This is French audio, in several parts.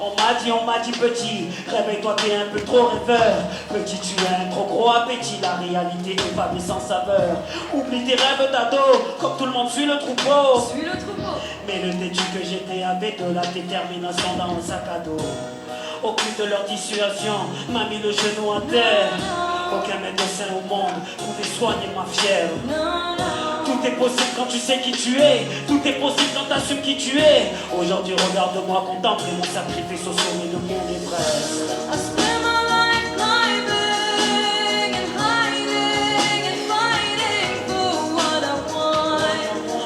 On m'a dit petit, réveille-toi t'es un peu trop rêveur. Petit tu as un trop gros appétit, la réalité est fade et sans saveur. Oublie tes rêves d'ado, comme tout le monde suit le troupeau. Suis le troupeau. Mais le têtu que j'étais avait de la détermination dans le sac à dos. Aucune de leur dissuasion m'a mis le genou à terre. Aucun médecin au monde pouvait soigner ma fièvre. Tout est possible quand tu sais qui tu es. Tout est possible quand t'assumes qui tu es. Aujourd'hui regarde-moi contempler mon sacrifice au sommet de mon Everest. I spend my life climbing and hiding and fighting for what I want.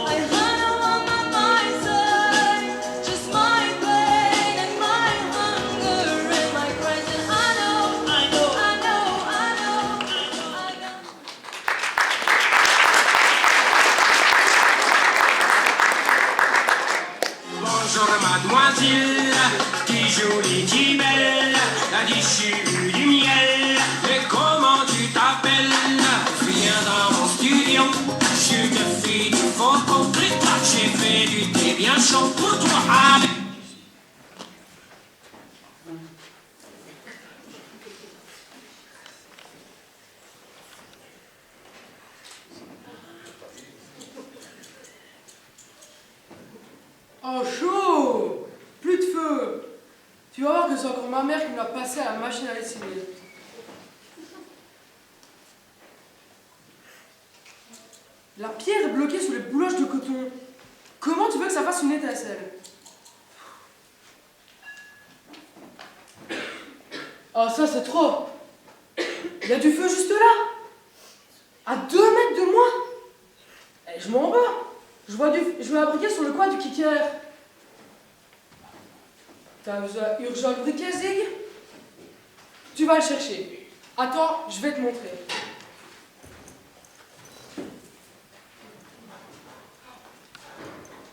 I run along my mindset, just my pain and my hunger and my cries. And I know. Bonjour mademoiselle, qui jolie, qui belle, a dit j'ai eu du miel. Mais comment tu t'appelles? Viens dans mon studio, je te fais du photo. J'ai fait du thé bien chaud pour toi. Allez. Oh chaud! Plus de feu! Tu vas voir que c'est encore ma mère qui me l'a passé à la machine à lessiver. La pierre est bloquée sous les bouloches de coton. Comment tu veux que ça fasse une étincelle? Ah ça c'est trop! Il y a du feu juste là! À 2 mètres de moi! Eh, je m'en bats! Je vois un briquet sur le coin du kicker. T'as besoin urgent de briquet, Zig? Tu vas le chercher. Attends, je vais te montrer.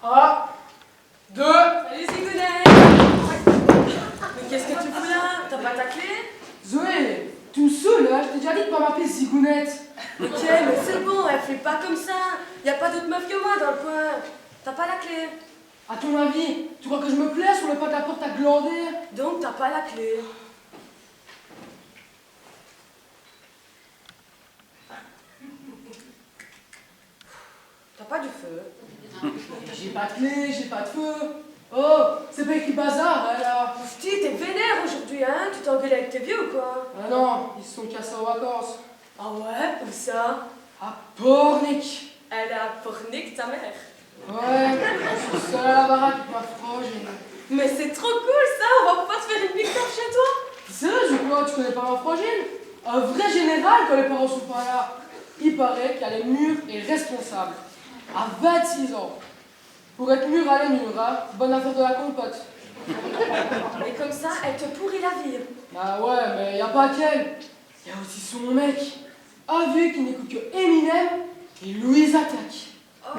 Un, 2. Salut Zigounet. Mais qu'est-ce que tu fous là? T'as pas ta clé? Zoé, tu me saoules, hein? Je t'ai déjà dit de pas m'appeler Zigounette. Ok, mais c'est bon, elle fait pas comme ça. Y a pas d'autre meuf que moi dans le coin. T'as pas la clé. À ton avis, tu crois que je me plais sur le pas de la porte à glander? Donc t'as pas la clé. T'as pas du feu. J'ai pas de clé, j'ai pas de feu. Oh, c'est pas écrit bazar, hein, là. Oufti, t'es vénère aujourd'hui, hein? Tu t'es engueulé avec tes vieux ou quoi? Ah non, ils se sont cassés en vacances. Ah ouais? Où ça? À Pornic. Elle est à Pornic, ta mère. Ouais, je suis seule à la baraque avec ma frangine. Mais c'est trop cool ça! On va pouvoir se faire une pique-nique chez toi! Sérieux, je crois, tu connais pas ma frangine? Un vrai général quand les parents sont pas là. Il paraît qu'elle est mûre et responsable. À 26 ans. Pour être mûre, elle est mûre, hein. Bonne affaire de la compote. Et comme ça, elle te pourrit la vie. Bah ouais, mais y a pas qu'elle. Y a aussi son mec. Avec qui n'écoute que Eminem et Louise Attaque. Oh,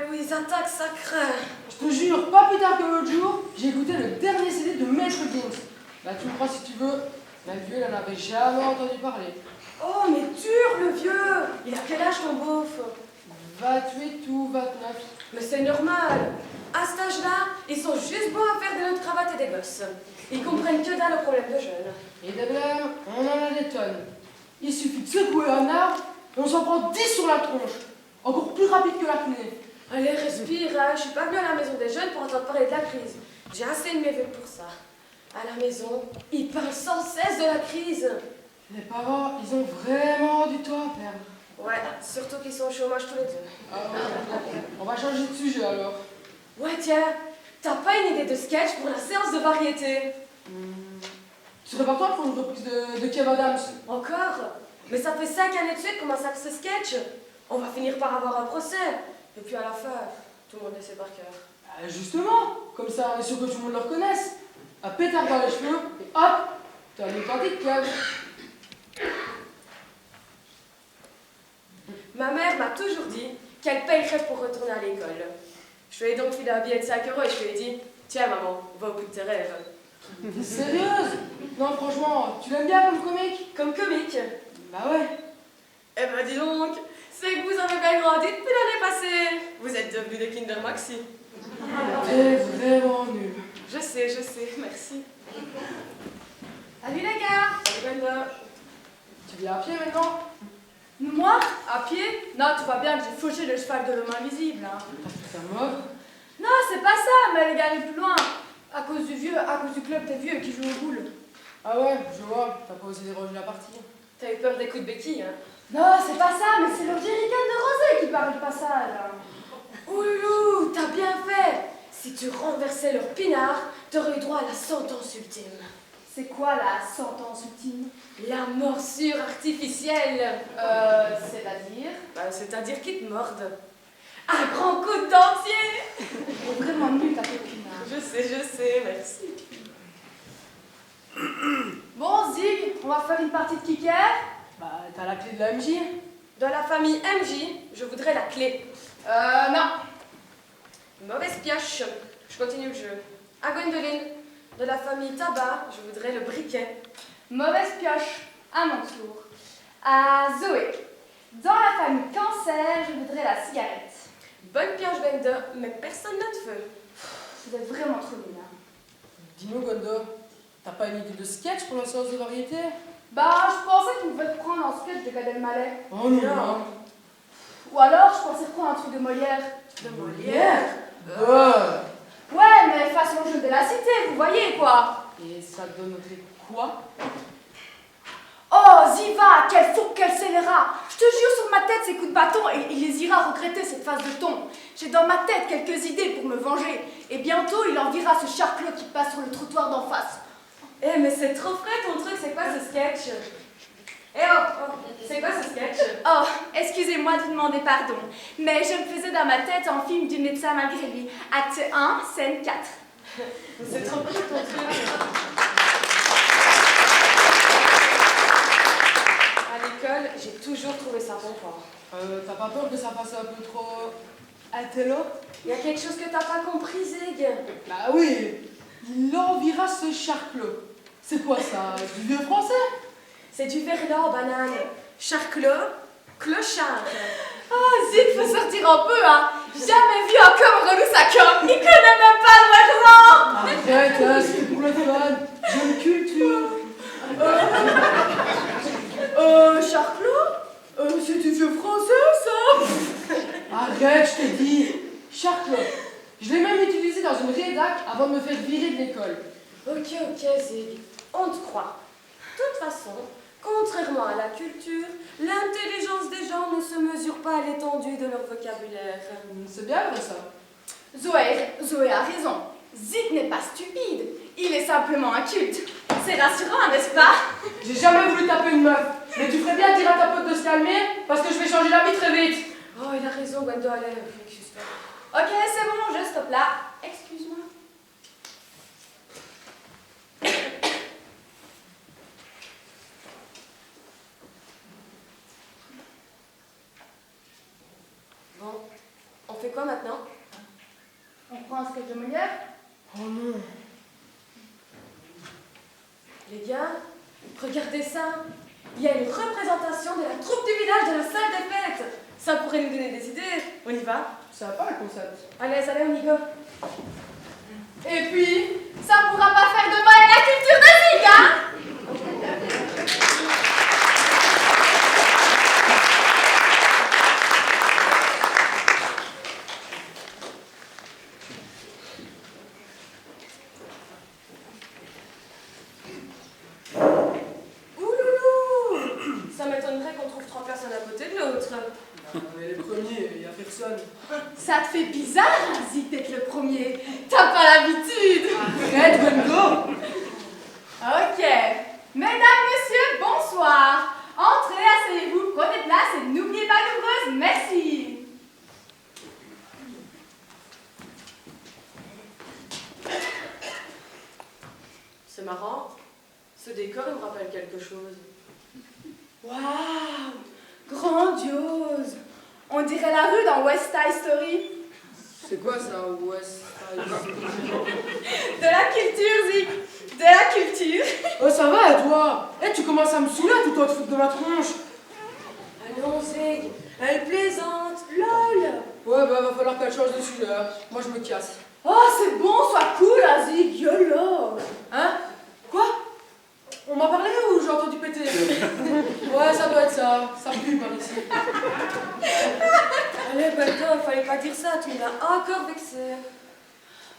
Louise, attaque, ça craint. Je te jure, pas plus tard que l'autre jour, j'ai écouté le dernier CD de Maître Gims. Bah tu me crois si tu veux, mais le vieux, il en avait jamais entendu parler. Oh, mais dur, le vieux. Il a quel âge, ton beauf? 28 ou 29. Mais c'est normal. À cet âge-là, ils sont juste bons à faire des nœuds de cravate et des gosses. Ils comprennent que dalle aux problèmes de jeunes. Et des blêmes, on en a des tonnes. Il suffit de secouer un arbre et on s'en prend 10 sur la tronche. Encore plus rapide que l'acné. Allez, respire, hein. Je suis pas venue à la maison des jeunes pour entendre parler de la crise. J'ai assez de mes vieux pour ça. À la maison, ils parlent sans cesse de la crise. Les parents, ils ont vraiment du temps à perdre. Ouais, surtout qu'ils sont au chômage tous les deux. Ah ouais. On va changer de sujet alors. Ouais, tiens, t'as pas une idée de sketch pour la séance de variété? Tu serais partant pour une reprise de Kev Adams? Encore? Mais ça fait 5 années de suite qu'on massacre ce sketch. On va finir par avoir un procès. Et puis à la fin, tout le monde le sait par cœur. Justement, comme ça on est sûr que tout le monde le reconnaisse. Un pétard dans les cheveux, et hop, t'as un authentique Kev. Ma mère m'a toujours dit qu'elle payerait pour retourner à l'école. Je lui ai donc filé un billet de 5 € et je lui ai dit: tiens maman, va au bout de tes rêves. T'es sérieuse? Non franchement, tu l'aimes bien comme comique? Comme comique? Bah ouais. Eh ben dis donc, c'est que vous avez bien grandi depuis l'année passée. Vous êtes devenus des Kinder Maxi. T'es vraiment nul. Je sais, merci. Salut les gars. Salut Brenda. Tu viens à pied maintenant? Moi, à pied? Non, tu vois bien que j'ai fauché le cheval de l'homme invisible. Hein. C'est mort? Non, c'est pas ça, mais elle est allée plus loin. À cause du club des vieux qui jouent au boule. Ah ouais, je vois. T'as pas osé déroger la partie. T'as eu peur des coups de béquille, hein? Non, c'est pas ça, mais c'est leur jerrycan de rosé qui parle du passage. Ouloulou, t'as bien fait. Si tu renversais leur pinard, t'aurais eu droit à la sentence ultime. C'est quoi la sentence ultime? La morsure artificielle. C'est-à-dire? C'est-à-dire qu'ils te mordent. Un grand coup de dentier. Elle est vraiment nulle ta copine. Hein. Je sais, merci. Bon, Zig, on va faire une partie de kicker. Bah, t'as la clé de la MJ? De la famille MJ, je voudrais la clé. Non. Mauvaise pioche. Je continue le jeu. À Gwendoline. De la famille Tabac, je voudrais le briquet. Mauvaise pioche. À mon tour. À Zoé. Dans la famille Cancer, je voudrais la cigarette. Bonne pioche, Benda, mais personne n'a de feu. Vous êtes vraiment trop nuls. Hein. Dis-nous, Gondo, t'as pas une idée de sketch pour la séance de variété? Bah, je pensais qu'on pouvait reprendre un sketch de Gad Elmaleh. Oh non. Ou alors, je pensais reprendre un truc de Molière. De Molière? Ouais, mais façon jeu de la cité, vous voyez quoi. Et ça donnerait quoi? Oh, Ziva, quel fou, quel scélérat. Je te jure sur ma tête ces coups de bâton et il les ira regretter cette phase de ton. J'ai dans ma tête quelques idées pour me venger. Et bientôt, il enverra ce charclot qui passe sur le trottoir d'en face. Eh, mais c'est trop frais ton truc, c'est quoi ce sketch? Eh oh, c'est quoi ce sketch? Oh, excusez-moi de vous demander pardon, mais je me faisais dans ma tête un film du médecin malgré lui. Acte 1, scène 4. C'est trop cool ton truc. À l'école, j'ai toujours trouvé ça bon fort. T'as pas peur que ça fasse un peu trop... Altélo? Il y a quelque chose que t'as pas compris, Zig. Bah oui, il enverra ce charclot. C'est quoi ça? Du vieux français? C'est du verlan en banane. Charclot, clochard. Oh, Zig, faut sortir un peu, hein. Jamais vu un com relou sa com. Il connaît même pas le verlan. Arrête, hein, c'est pour le fun. Jeune culture. Charclot? C'est du vieux français, ça. Arrête, je te dis. Charclot. Je l'ai même utilisé dans une rédac avant de me faire virer de l'école. Ok, Zig. On te croit. De toute façon, contrairement à la culture, l'intelligence des gens ne se mesure pas à l'étendue de leur vocabulaire. C'est bien vrai ça. Zoé a raison. Zig n'est pas stupide. Il est simplement inculte. C'est rassurant, n'est-ce pas? J'ai jamais voulu taper une meuf. Mais tu ferais bien de dire à ta pote de se calmer parce que je vais changer d'avis très vite. Oh, il a raison, Gwendo, allez, excuse-toi. Ok, c'est bon, je stoppe là. Excuse-moi. Bon, on fait quoi maintenant? On prend un sketch de Molière? Oh non. Les gars, regardez ça. Il y a une représentation de la troupe du village de la salle des fêtes. Ça pourrait nous donner des idées. On y va? Ça va pas le concept. Allez, on y go. Et puis, ça pourra pas faire de mal à la culture de Zig, hein? Ouloulou! Ça m'étonnerait qu'on trouve 3 personnes à côté de l'autre. Non, mais les premiers, il y a personne. Ça te fait bizarre, Zig, d'être le premier. T'as pas l'habitude. Arrête, Gondo. Ok. Mesdames, messieurs, bonsoir. Entrez, asseyez-vous, prenez place et n'oubliez pas l'ouvreuse. Merci. C'est marrant. Ce décor, il me rappelle quelque chose. Waouh, grandiose. On dirait la rue dans West Side Story. C'est quoi ça, West? De la culture, Zig. De la culture. Oh, ça va, et toi? Eh, tu commences à me saouler, tout toi, te foutre de ma tronche. Allons, Zig. Elle plaisante. LOL. Ouais, bah, va falloir qu'elle change de sujet. Moi, je me casse. Oh, c'est bon, sois cool, Azig, YOLO. Hein? Quoi? On m'a parlé ou j'ai entendu péter? Ouais, ça doit être ça. Ça pue par ici. Allez, Baldo, fallait pas dire ça, tu m'as encore vexé.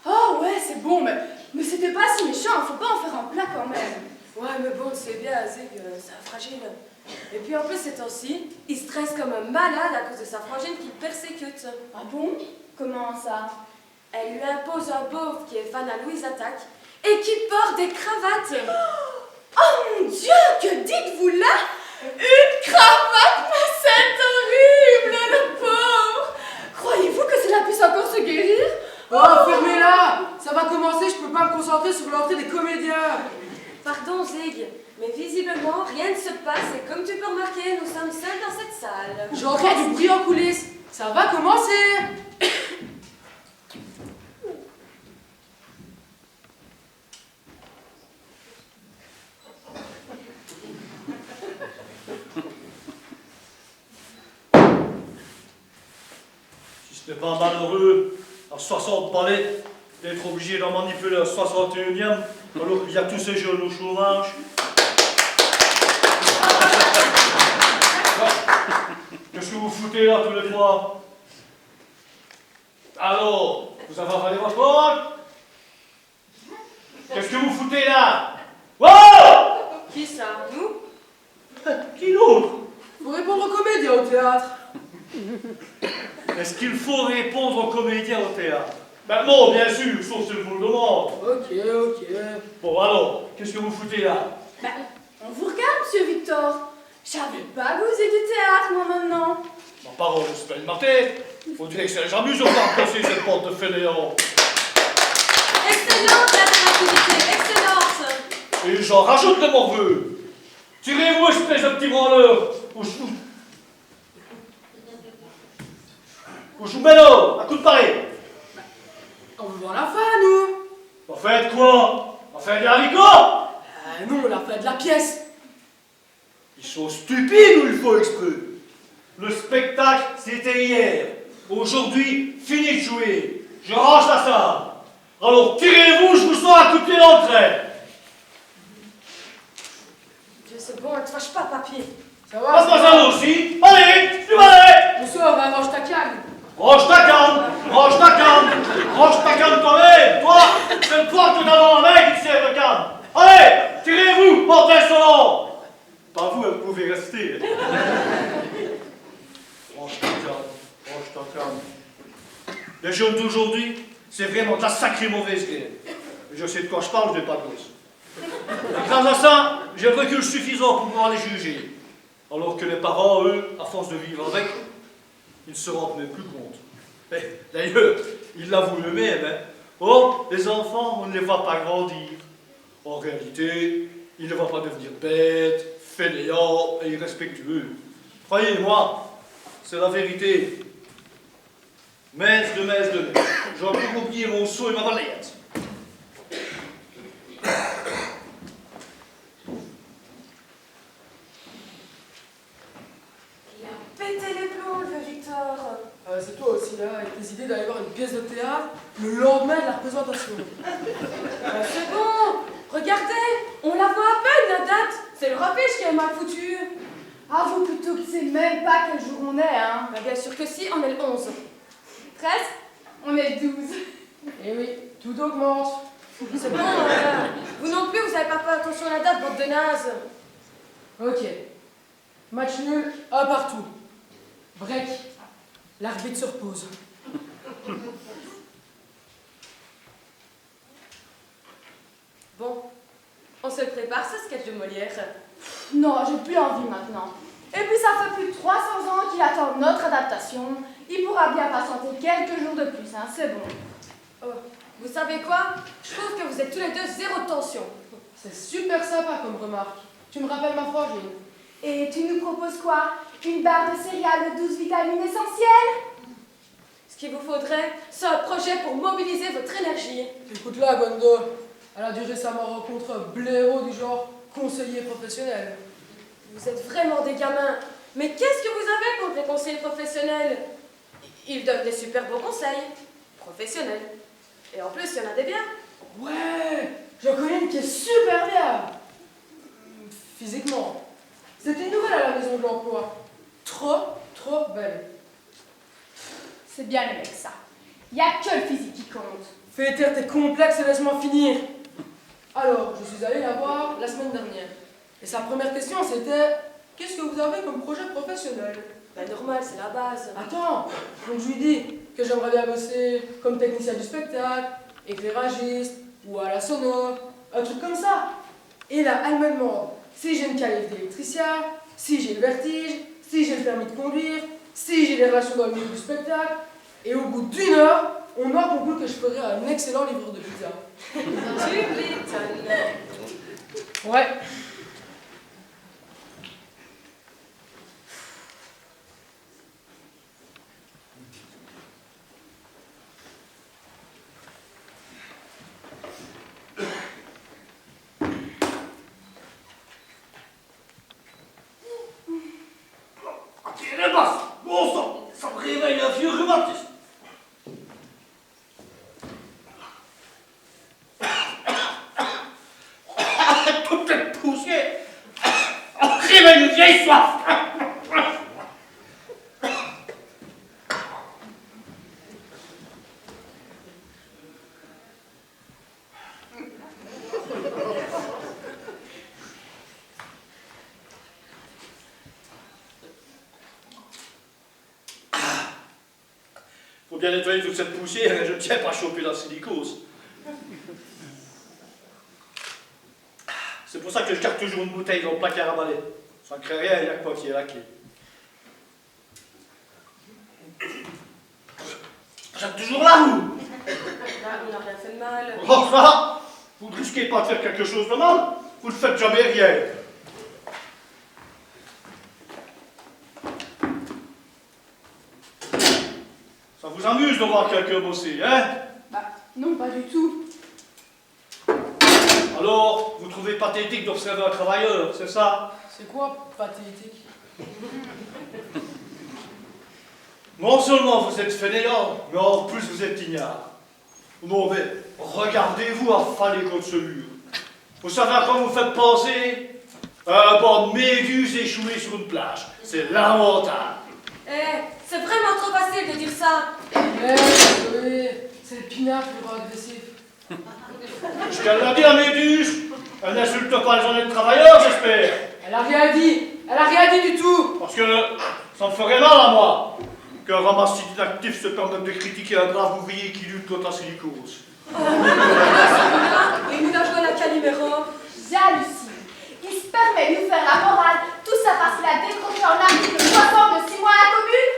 Oh ouais, c'est bon, mais c'était pas si méchant, faut pas en faire un plat quand même. Ouais, mais bon, c'est bien, Azig, c'est un fragile. Et puis en plus, ces temps-ci, il stresse comme un malade à cause de sa frangine qui le persécute. Ah bon? Comment ça? Elle lui impose un beauf qui est fan à Louise Attaque et qui porte des cravates. Oh mon Dieu, que dites-vous là? Une cravate, mais c'est horrible, le pauvre! Croyez-vous que cela puisse encore se guérir? Oh, fermez-la! Ça va commencer, je peux pas me concentrer sur l'entrée des comédiens. Pardon, Zig, mais visiblement, rien ne se passe et comme tu peux remarquer, nous sommes seuls dans cette salle. J'entends du bruit en coulisses. Ça va commencer. Si ce n'est pas malheureux, à 60 balais, d'être obligé d'en manipuler à 61e, alors qu'il y a tous ces jeunes au chômage. Qu'est-ce que vous foutez là tous les trois? Alors, vous avez avalé votre pote? Qu'est-ce que vous foutez là? Wow! Qui ça? Nous? Qui d'autre? Faut répondre aux comédiens au théâtre. Est-ce qu'il faut répondre aux comédiens au théâtre? Ben non, bien sûr, sauf si je vous le demande. Ok. Bon alors, qu'est-ce que vous foutez là? Bah, on vous regarde, monsieur Victor. Je savais pas que vous faisiez du théâtre, moi, maintenant. Ma parole, c'est pas une martée. On dirait que c'est j'amuse au temps de casser cette porte de fainéant. Excellente l'interactivité, excellente! Et j'en rajoute de morveux. Tirez-vous, espèce de petit branleur. Ou je vous mets là, à coup de pareil. On veut voir la fin, nous. En fait quoi? En fait des haricots? Non, la fin de la pièce. Ils sont stupides ou il faut exprès? Le spectacle, c'était hier. Aujourd'hui, fini de jouer. Je range la salle. Alors tirez-vous, je vous sens à coup de pied d'entrée. Dieu, c'est bon, ne te fâche pas, papy. Ça va? Passe-moi ça aussi. Allez, tu vas aller. Bonsoir, va, range ta canne. Range ta canne, range ta canne, range ta canne toi-même. Toi, c'est le poids tout avant un mec qui sert de canne. Allez, tirez-vous, portez insolent. Pas vous, vous pouvez rester. Range ta canne, range ta canne. Les jeunes d'aujourd'hui, c'est vraiment de la sacrée mauvaise guerre. Je sais de quoi je parle, je n'ai pas de gosse. Et grâce à ça, j'ai le recul suffisant pour pouvoir les juger. Alors que les parents, eux, à force de vivre avec, ils ne se rendent même plus compte. D'ailleurs, ils l'avouent eux-mêmes. Hein. Oh, les enfants, on ne les voit pas grandir. En réalité, ils ne voient pas devenir bêtes, fainéants et irrespectueux. Croyez-moi, c'est la vérité. Maître de maître de maître, j'ai encore oublié mon seau et ma balayette. Il a pété les plombs, le vieux Victor. C'est toi aussi, là, avec tes idées d'aller voir une pièce de théâtre le lendemain de la représentation. C'est bon, regardez, on la voit à peine, la date. C'est le raffiche qui est mal foutu. Avoue plutôt que c'est même pas quel jour on est, hein. Bah, bien sûr que si, on est le 11. 13? On est le 12. Eh oui, tout augmente. C'est bon, vous non plus, vous avez pas fait attention à la date, bande de nazes. Ok. Match nul, un partout. Break. L'arbitre se repose. Bon, on se prépare ce sketch de Molière. Non, j'ai plus envie maintenant. Et puis ça fait plus de 300 ans qu'il attend notre adaptation. Il pourra bien patienter quelques jours de plus, hein, c'est bon. Oh, vous savez quoi? Je trouve que vous êtes tous les deux zéro tension. C'est super sympa comme remarque. Tu me rappelles ma frangine. Et tu nous proposes quoi? Une barre de céréales de 12 vitamines essentielles? Ce qu'il vous faudrait, c'est un projet pour mobiliser votre énergie. Écoute-la, Gondo. Elle a dû récemment rencontrer un blaireau du genre conseiller professionnel. Vous êtes vraiment des gamins. Mais qu'est-ce que vous avez contre les conseillers professionnels? Ils donnent des super bons conseils. Professionnels. Et en plus, il y en a des biens. Ouais, j'en connais une qui est super bien. Physiquement. C'est une nouvelle à la maison de l'emploi. Trop belle. C'est bien le mec, ça. Y a que le physique qui compte. Fais taire tes complexes et laisse-moi finir. Alors, je suis allé la voir la semaine dernière. Et sa première question, c'était « Qu'est-ce que vous avez comme projet professionnel ?» Ben normal, c'est la base. Attends, donc je lui dis que j'aimerais bien bosser comme technicien du spectacle, éclairagiste, ou à la sono, un truc comme ça. Et là, elle me demande si j'ai une qualité d'électricien, si j'ai le vertige, si j'ai le permis de conduire, si j'ai des relations dans le milieu du spectacle. Et au bout d'une heure, on a conclu que je ferais un excellent livreur de pizza. Tu m'étonnes. Ouais. Tirez les basses! Bon sang! Ça me réveille un vieux rhumatisme! Toute cette poussière! Réveille une vieille soif! Faut bien nettoyer toute cette poussière et je ne tiens pas à choper la silicose. C'est pour ça que je garde toujours une bouteille dans le placard à balai. Ça ne crée rien, il n'y a que moi qui ai la clé. J'ai toujours la roue. Ah, on n'a rien fait de mal. Oh ça, vous ne risquez pas de faire quelque chose de mal, vous ne faites jamais rien. Ça vous amuse de voir quelqu'un bosser, hein? Bah, non, pas du tout. Alors, vous trouvez pathétique d'observer un travailleur, c'est ça? C'est quoi pathétique? Non seulement vous êtes fainéant, mais en plus vous êtes ignare. Non mais, regardez-vous affaler contre ce mur. Vous savez à quoi vous faites penser? Un banc de méduses échouées sur une plage. C'est lamentable. Eh, c'est vraiment trop facile de dire ça. Oui, c'est le pinard plus agressif. Ce qu'elle a dit la méduse, elle n'insulte pas les honnêtes travailleurs, j'espère. Elle a rien dit. Elle a rien dit du tout. Parce que ça me ferait mal à moi qu'un ramassis d'inactifs se permette de critiquer un brave ouvrier qui lutte contre la silicose. Et nous avons la Calimero. J'hallucine. Il se permet de nous faire la morale. Tout ça parce qu'il a décroché en article 60 de 6 mois à la commune.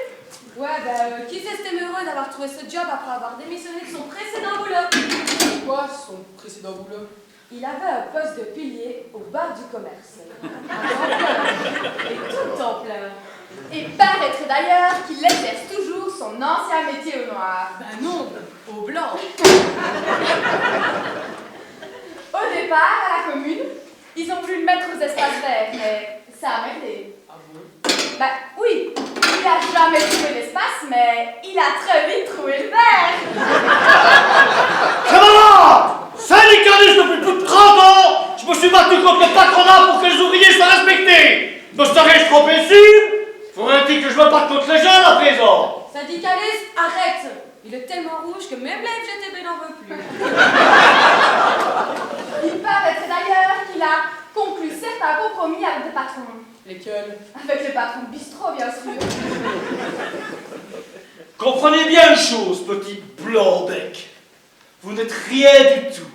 Ouais, ben, qui s'estime heureux d'avoir trouvé ce job après avoir démissionné de son précédent boulot? Quoi, son précédent boulot? Il avait un poste de pilier au bar du commerce. Et tout en plein. Et paraîtrait d'ailleurs qu'il exerce toujours son ancien métier au noir. Ben non, au blanc. Au départ, à la commune, ils ont voulu le mettre aux espaces verts, mais ça a merdé. Ah bon? Bah oui, il a jamais trouvé l'espace, mais il a très vite trouvé le vert. Camarades! Syndicaliste depuis plus de 30 ans, je me suis battu contre le patronat pour que les ouvriers soient respectés. Me serais-je trompé sûr? Faudrait-il que je me batte contre les jeunes à présent? Syndicaliste, arrête! Il est tellement rouge que même la FGTB n'en veut plus. Il paraîtrait d'ailleurs qu'il a conclu certains compromis avec des patrons. Lesquels? Avec le patron de bistrot, bien sûr. Comprenez bien une chose, petit blanc-bec. Vous n'êtes rien du tout.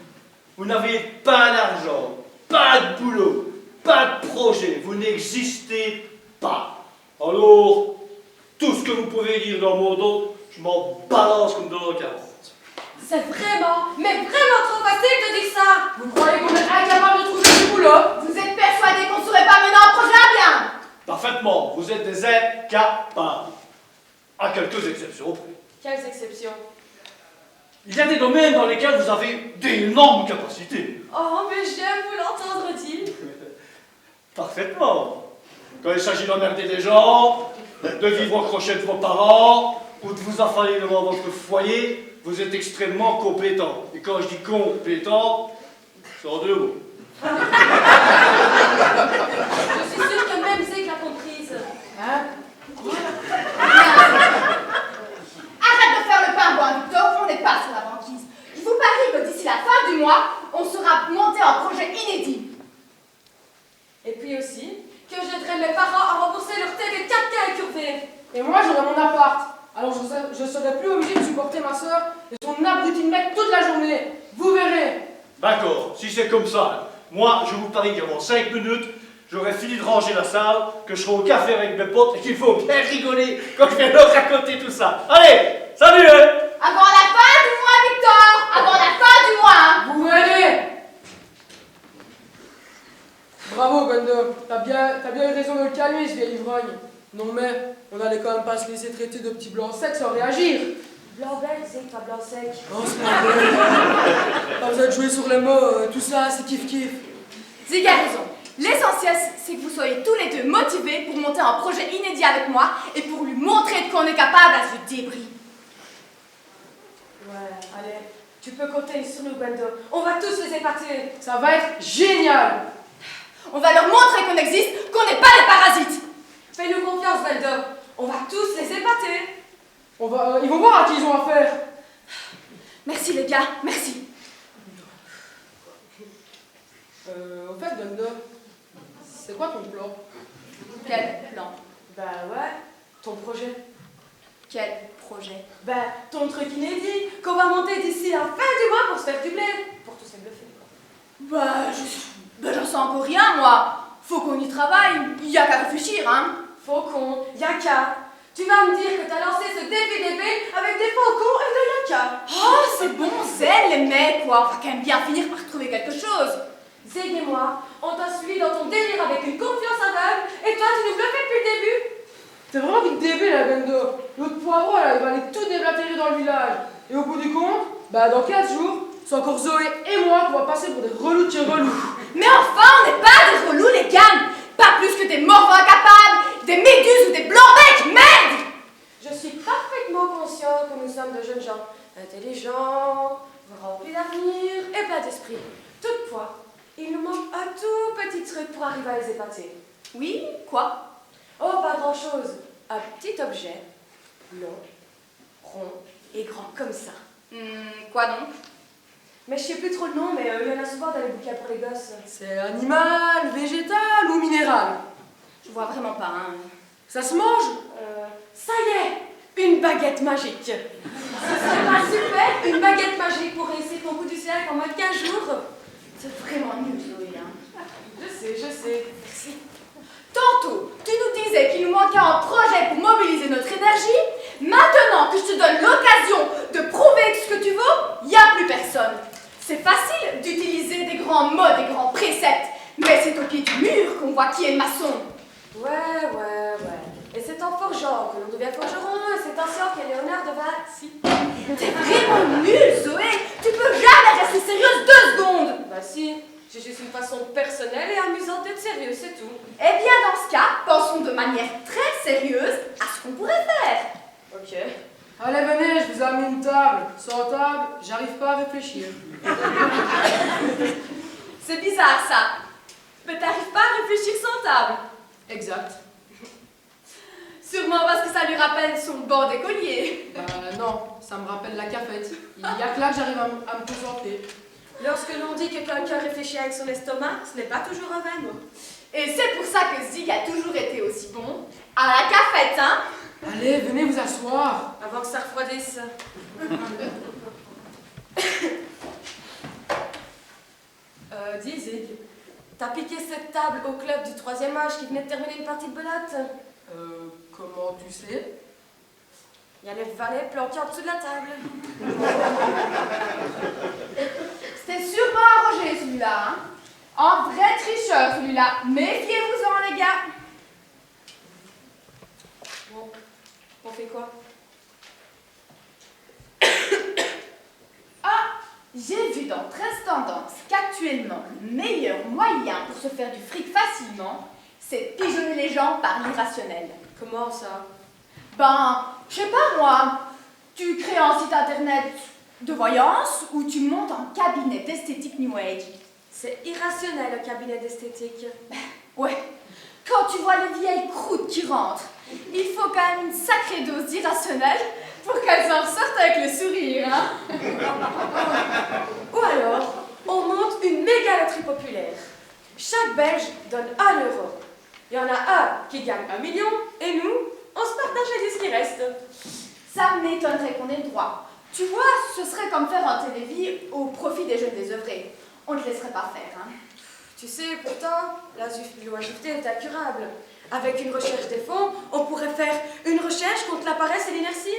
Vous n'avez pas d'argent, pas de boulot, pas de projet. Vous n'existez pas. Alors, tout ce que vous pouvez dire dans mon dos, je m'en balance comme de l'eau 40. C'est vraiment, mais vraiment trop facile de dire ça! Vous croyez qu'on est incapable de trouver du boulot? Vous êtes persuadé qu'on ne saurait pas mener un projet à bien? Parfaitement, vous êtes des incapables. À quelques exceptions près. Quelles exceptions? Il y a des domaines dans lesquels vous avez d'énormes capacités. Oh, mais j'aime vous l'entendre dire. Parfaitement. Quand il s'agit d'emmerder des gens, de vivre au crochet de vos parents, où vous affalez devant votre foyer, vous êtes extrêmement compétent. Et quand je dis compétent, c'est en deux mots. Je suis sûre que même Zig l'a comprise. Hein? Arrête de faire le pingouin, Victor, on n'est pas sur la banquise. Je vous parie que d'ici la fin du mois, on sera monté un projet inédit. Et puis aussi, que j'aiderai mes parents à rembourser leur TV 4K incurvé. Et moi, j'aurai mon appart. Alors je serai plus obligé de supporter ma soeur et son abruti de mec toute la journée. Vous verrez. D'accord, si c'est comme ça, moi je vous parie qu'avant 5 minutes, j'aurai fini de ranger la salle, que je serai au café avec mes potes et qu'il faut bien rigoler quand je vais leur raconter tout ça. Allez, salut hein. Avant la fin du mois, Victor! Avant la fin du mois, hein. Vous verrez. Bravo, Gundam. T'as bien eu raison de le calmer, ce vieil ivrogne. Non mais, on allait quand même pas se laisser traiter de petits blancs secs sans réagir. Blanc-bec, Zig, pas blanc-sec. Oh, c'est pas vrai. Pas besoin de jouer sur les mots, tout ça, c'est kiff-kiff. Zig a raison. L'essentiel, c'est que vous soyez tous les deux motivés pour monter un projet inédit avec moi et pour lui montrer de quoi on est capable à ce débris. Ouais, allez, tu peux compter sur nous, Gwendo. On va tous les épater. Ça va être génial. On va leur montrer qu'on existe, qu'on n'est pas des parasites. Fais-nous confiance, Gwendo. On va tous les épater. Ils vont voir à qui ils ont affaire. Merci les gars, merci. Au fait, Gundam, c'est quoi ton plan? Quel plan? Bah ouais, ton projet. Quel projet? Bah, ton truc inédit qu'on va monter d'ici la fin du mois pour se faire du blé. Pour tous les bluffer. J'en sais encore rien, moi. Faut qu'on y travaille, y a qu'à réfléchir, hein. Faucon, yaka. Tu vas me dire que t'as lancé ce défi d'épée avec des faucons et de yaka. Oh, c'est bon, c'est les mecs, quoi. On va quand même bien finir par trouver quelque chose. Zig et moi, on t'a suivi dans ton délire avec une confiance aveugle et toi, tu nous bluffais depuis le début. T'es vraiment vite débile, la Gundam. L'autre poivreau, là, il va aller tout déblatérer dans le village. Et au bout du compte, bah dans 15 jours, c'est encore Zoé et moi qui va passer pour des relous de chez relous. Mais enfin, on n'est pas des relous, les gars. Pas plus que des morvants incapables, des méduses ou des blancs-becs, merde. Je suis parfaitement conscient que nous sommes de jeunes gens, intelligents, remplis d'avenir et pleins d'esprit. Toutefois, il nous manque un tout petit truc pour arriver à les épater. Oui, quoi? Oh, pas grand-chose. Un petit objet, long, rond Et grand comme ça. Quoi donc? mais je sais plus trop le nom, mais il y en a souvent dans les bouquins pour les gosses. C'est animal, végétal ou minéral? Je vois vraiment pas, hein. Ça se mange? Ça y est, une baguette magique. Ce serait pas super, une baguette magique pour réussir ton coup du siècle en moins de 15 jours. C'est vraiment nul, Zoé, hein. Je sais. Merci. Tantôt, tu nous disais qu'il nous manquait un projet pour mobiliser notre énergie. Maintenant que je te donne l'occasion de prouver ce que tu vaux, y a plus personne. C'est facile d'utiliser des grands mots, des grands préceptes, mais c'est au pied du mur qu'on voit qui est maçon. Ouais. Et c'est en forgeant que l'on devient forgeron, et c'est ainsi que Léonard de Vinci. T'es vraiment nul, Zoé. Tu peux jamais rester sérieuse 2 secondes. Bah si, j'ai juste une façon personnelle et amusante d'être sérieux, c'est tout. Eh bien, dans ce cas, pensons de manière très sérieuse à ce qu'on pourrait faire. Ok. Allez, venez, je vous ai amené une table. Sans table, j'arrive pas à réfléchir. C'est bizarre, ça. Mais t'arrives pas à réfléchir sans table. Exact. Sûrement parce que ça lui rappelle son banc d'écolier. Non, ça me rappelle la cafette. Il y a que là que j'arrive à me concentrer. Lorsque l'on dit que quelqu'un réfléchit avec son estomac, ce n'est pas toujours un vain mot. Et c'est pour ça que Zig a toujours été aussi bon. À la cafette, hein. Allez, venez vous asseoir. Avant que ça refroidisse. Dis Zig, t'as piqué cette table au club du 3e âge qui venait de terminer une partie de belote? Comment tu sais? Il y a les valets planqués en dessous de la table. C'était sûrement un Roger, celui-là, hein. Un vrai tricheur, celui-là. Méfiez-vous-en, les gars. Bon, on fait quoi? Ah, j'ai vu dans 13 tendances qu'actuellement, le meilleur moyen pour se faire du fric facilement, c'est de pigeonner les gens par l'irrationnel. Comment ça? Ben, Je sais pas moi, tu crées un site internet de voyance ou tu montes un cabinet d'esthétique New Age. C'est irrationnel, le cabinet d'esthétique. Ouais, quand tu vois les vieilles croûtes qui rentrent, il faut quand même une sacrée dose d'irrationnel pour qu'elles en ressortent avec le sourire, hein. Ou alors, on monte une méga loterie populaire. Chaque Belge donne 1 euro. Il y en a un qui gagne 1 million et nous, on se partage les 10 qui restent. Ça m'étonnerait qu'on ait le droit. Tu vois, ce serait comme faire un télévis au profit des jeunes désœuvrés. On ne te laisserait pas faire, hein. Tu sais, pourtant, l'oisiveté est incurable. Avec une recherche des fonds, on pourrait faire une recherche contre la paresse et l'inertie.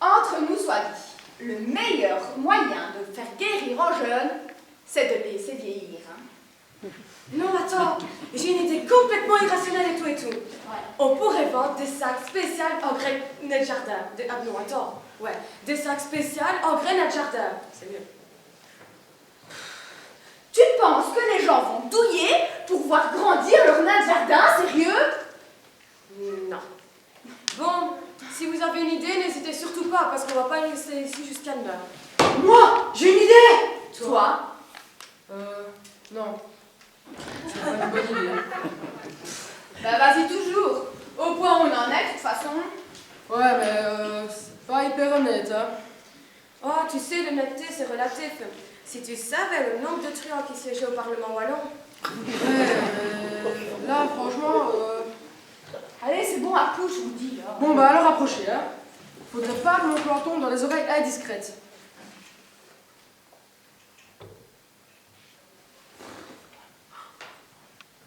Entre nous soit dit, le meilleur moyen de faire guérir un jeune, c'est de les laisser vieillir, hein. Non, attends, j'ai une idée complètement irrationnelle et tout. Ouais. On pourrait vendre des sacs spéciaux en graines de jardin. Ah non, attends. Ouais, des sacs spéciaux en graines de jardin. C'est mieux. Tu penses que les gens vont douiller pour voir grandir leur nain de jardin, sérieux? Non. Bon, si vous avez une idée, n'hésitez surtout pas, parce qu'on va pas laisser ici jusqu'à demain. Moi, j'ai une idée. Toi? Non. C'est pas une bonne idée. Bah vas-y toujours. Au point où on en est, de toute façon. Ouais, mais c'est pas hyper honnête, hein. Oh, tu sais, l'honnêteté, c'est relatif. Si tu savais le nombre de truands qui siégeaient au Parlement wallon. Ouais, là, franchement... Allez, c'est bon, à couche, je vous dis, là. Bon, bah alors approchez, hein. Faudrait pas que mon plan tombe dans les oreilles indiscrètes.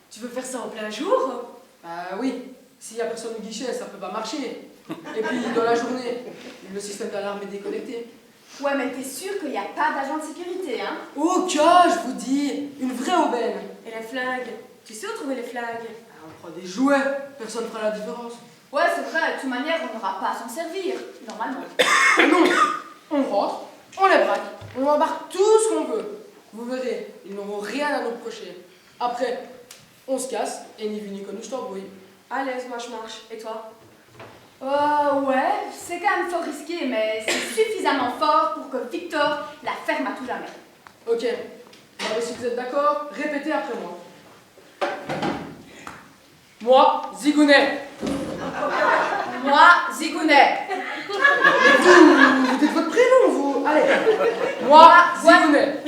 Tu veux faire ça en plein jour? Bah oui, s'il y a personne au guichet, ça peut pas marcher. Et puis, dans la journée, le système d'alarme est déconnecté. Ouais, mais t'es sûr qu'il n'y a pas d'agent de sécurité, hein? Au cas, je vous dis, une vraie aubaine. Et les flingues? Tu sais où trouver les flingues? Ah, on prend des jouets, personne fera la différence. Ouais, c'est vrai, de toute manière, on n'aura pas à s'en servir, normalement. Non, on rentre, on les braque, on embarque tout ce qu'on veut. Vous verrez, ils n'auront rien à nous reprocher. Après, on se casse, et ni vu ni connu, je t'embrouille. À l'aise, moi je marche. Et toi? Ouais, c'est quand même fort risqué, mais c'est suffisamment fort pour que Victor la ferme à tout jamais. Ok, alors si vous êtes d'accord, répétez après moi. Moi, Zigounet. Moi, Zigounet. Vous dites votre prénom, vous. Allez. Moi, Zigounet.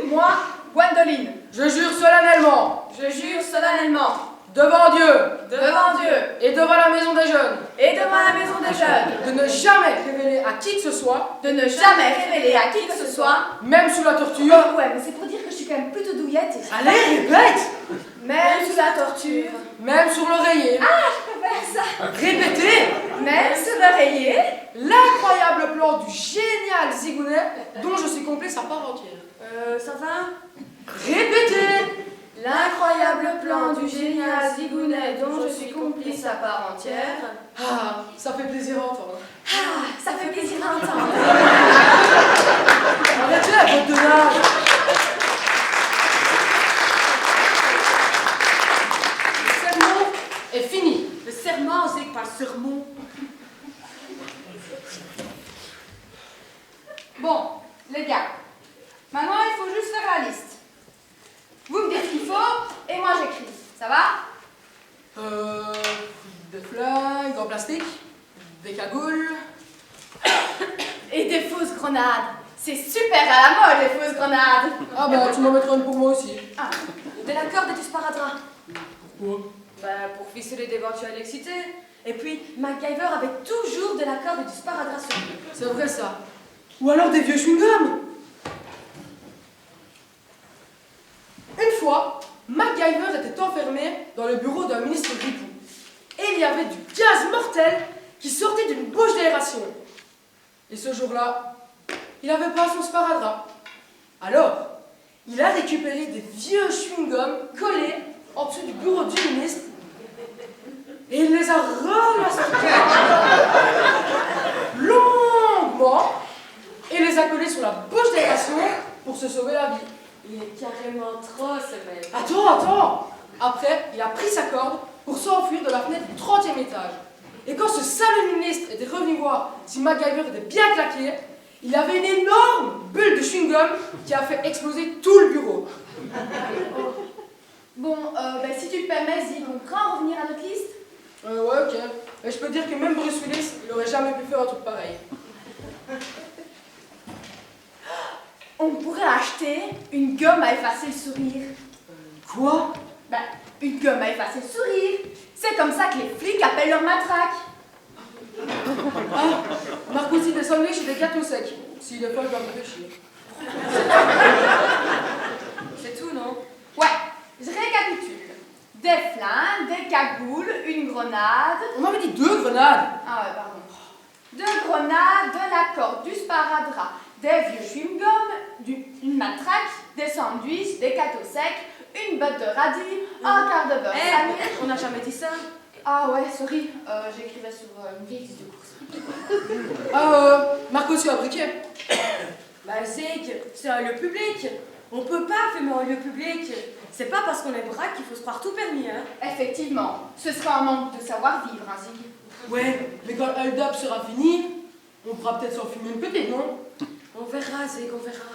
Moi, Gwendoline. Je jure solennellement, Je jure solennellement, devant Dieu devant Dieu et devant la maison des jeunes, et devant la maison des jeunes, de ne jamais révéler à qui que ce soit, de ne jamais révéler à qui que ce soit. même sous la torture. Oh, ouais, mais c'est pour dire que je suis quand même plutôt douillette. Allez, répète. Même sous la torture. Même sur l'oreiller. Je peux faire ça. Répétez. Même sous l'oreiller. L'incroyable plan du génial Zigounet dont je suis complice à part entière. Ça va? Répétez. L'incroyable plan du génial Zigounet dont je suis complice à part entière. Ah, ça fait plaisir à entendre. Ah, ça fait plaisir à entendre. Arrêtez la faute de l'âge. Le sermon est fini. Le serment, c'est pas le sermon. Bon, les gars, maintenant il faut juste faire la liste. Vous me dites ce qu'il faut et moi j'écris. Ça va? Des flingues en plastique, des cagoules. Et des fausses grenades. C'est super à la mode les fausses grenades. Ah bah tu m'en mettras une pour moi aussi. Ah, De la corde et du sparadrap. Pourquoi? Bah, pour ficeler d'éventuelles excités. Et puis, MacGyver avait toujours de la corde et du sparadrap sur lui. C'est vrai ça. Ou alors des vieux chewing-gums. Une fois, MacGyver était enfermé dans le bureau d'un ministre ripou. Et il y avait du gaz mortel qui sortait d'une bouche d'aération. Et ce jour-là, il n'avait pas son sparadrap. Alors, il a récupéré des vieux chewing-gums collés en dessous du bureau du ministre et il les a ramassés longuement et les a collés sur la bouche d'aération pour se sauver la vie. Il est carrément trop, ce mec. Attends. Après, il a pris sa corde pour s'enfuir de la fenêtre du 30e étage. Et quand ce salaud ministre était revenu voir si MacGyver était bien claqué, il avait une énorme bulle de chewing-gum qui a fait exploser tout le bureau. Bon, si tu te permets, Zig, on pourra en revenir à notre liste? Ouais, ok. Mais je peux dire que même Bruce Willis, il aurait jamais pu faire un truc pareil. On pourrait acheter une gomme à effacer le sourire. Quoi? Une gomme à effacer le sourire. C'est comme ça que les flics appellent leur matraque. Ah, Marc aussi des sandwichs et des gâteaux secs. S'il est pas, je vais me réfléchir. C'est tout, non? Ouais, je récapitule. Des flingues, des cagoules, une grenade. On m'avait dit 2 grenades. Ah ouais, pardon. 2 grenades, de la corde, du sparadrap, des vieux chewing-gums, une matraque, des sandwichs, des gâteaux secs, une botte de radis, un quart de beurre salé. On n'a jamais dit ça. Ah ouais, sorry, j'écrivais sur une vieille liste de courses. Marc aussi a briquet. Zig, c'est un lieu public. On peut pas fumer en lieu public. C'est pas parce qu'on est braque qu'il faut se croire tout permis, hein. Effectivement, ce sera un manque de savoir-vivre, hein, Zig. Ouais, mais quand le hold-up sera fini, on pourra peut-être s'en fumer une petite, non? On verra, Zig, on verra.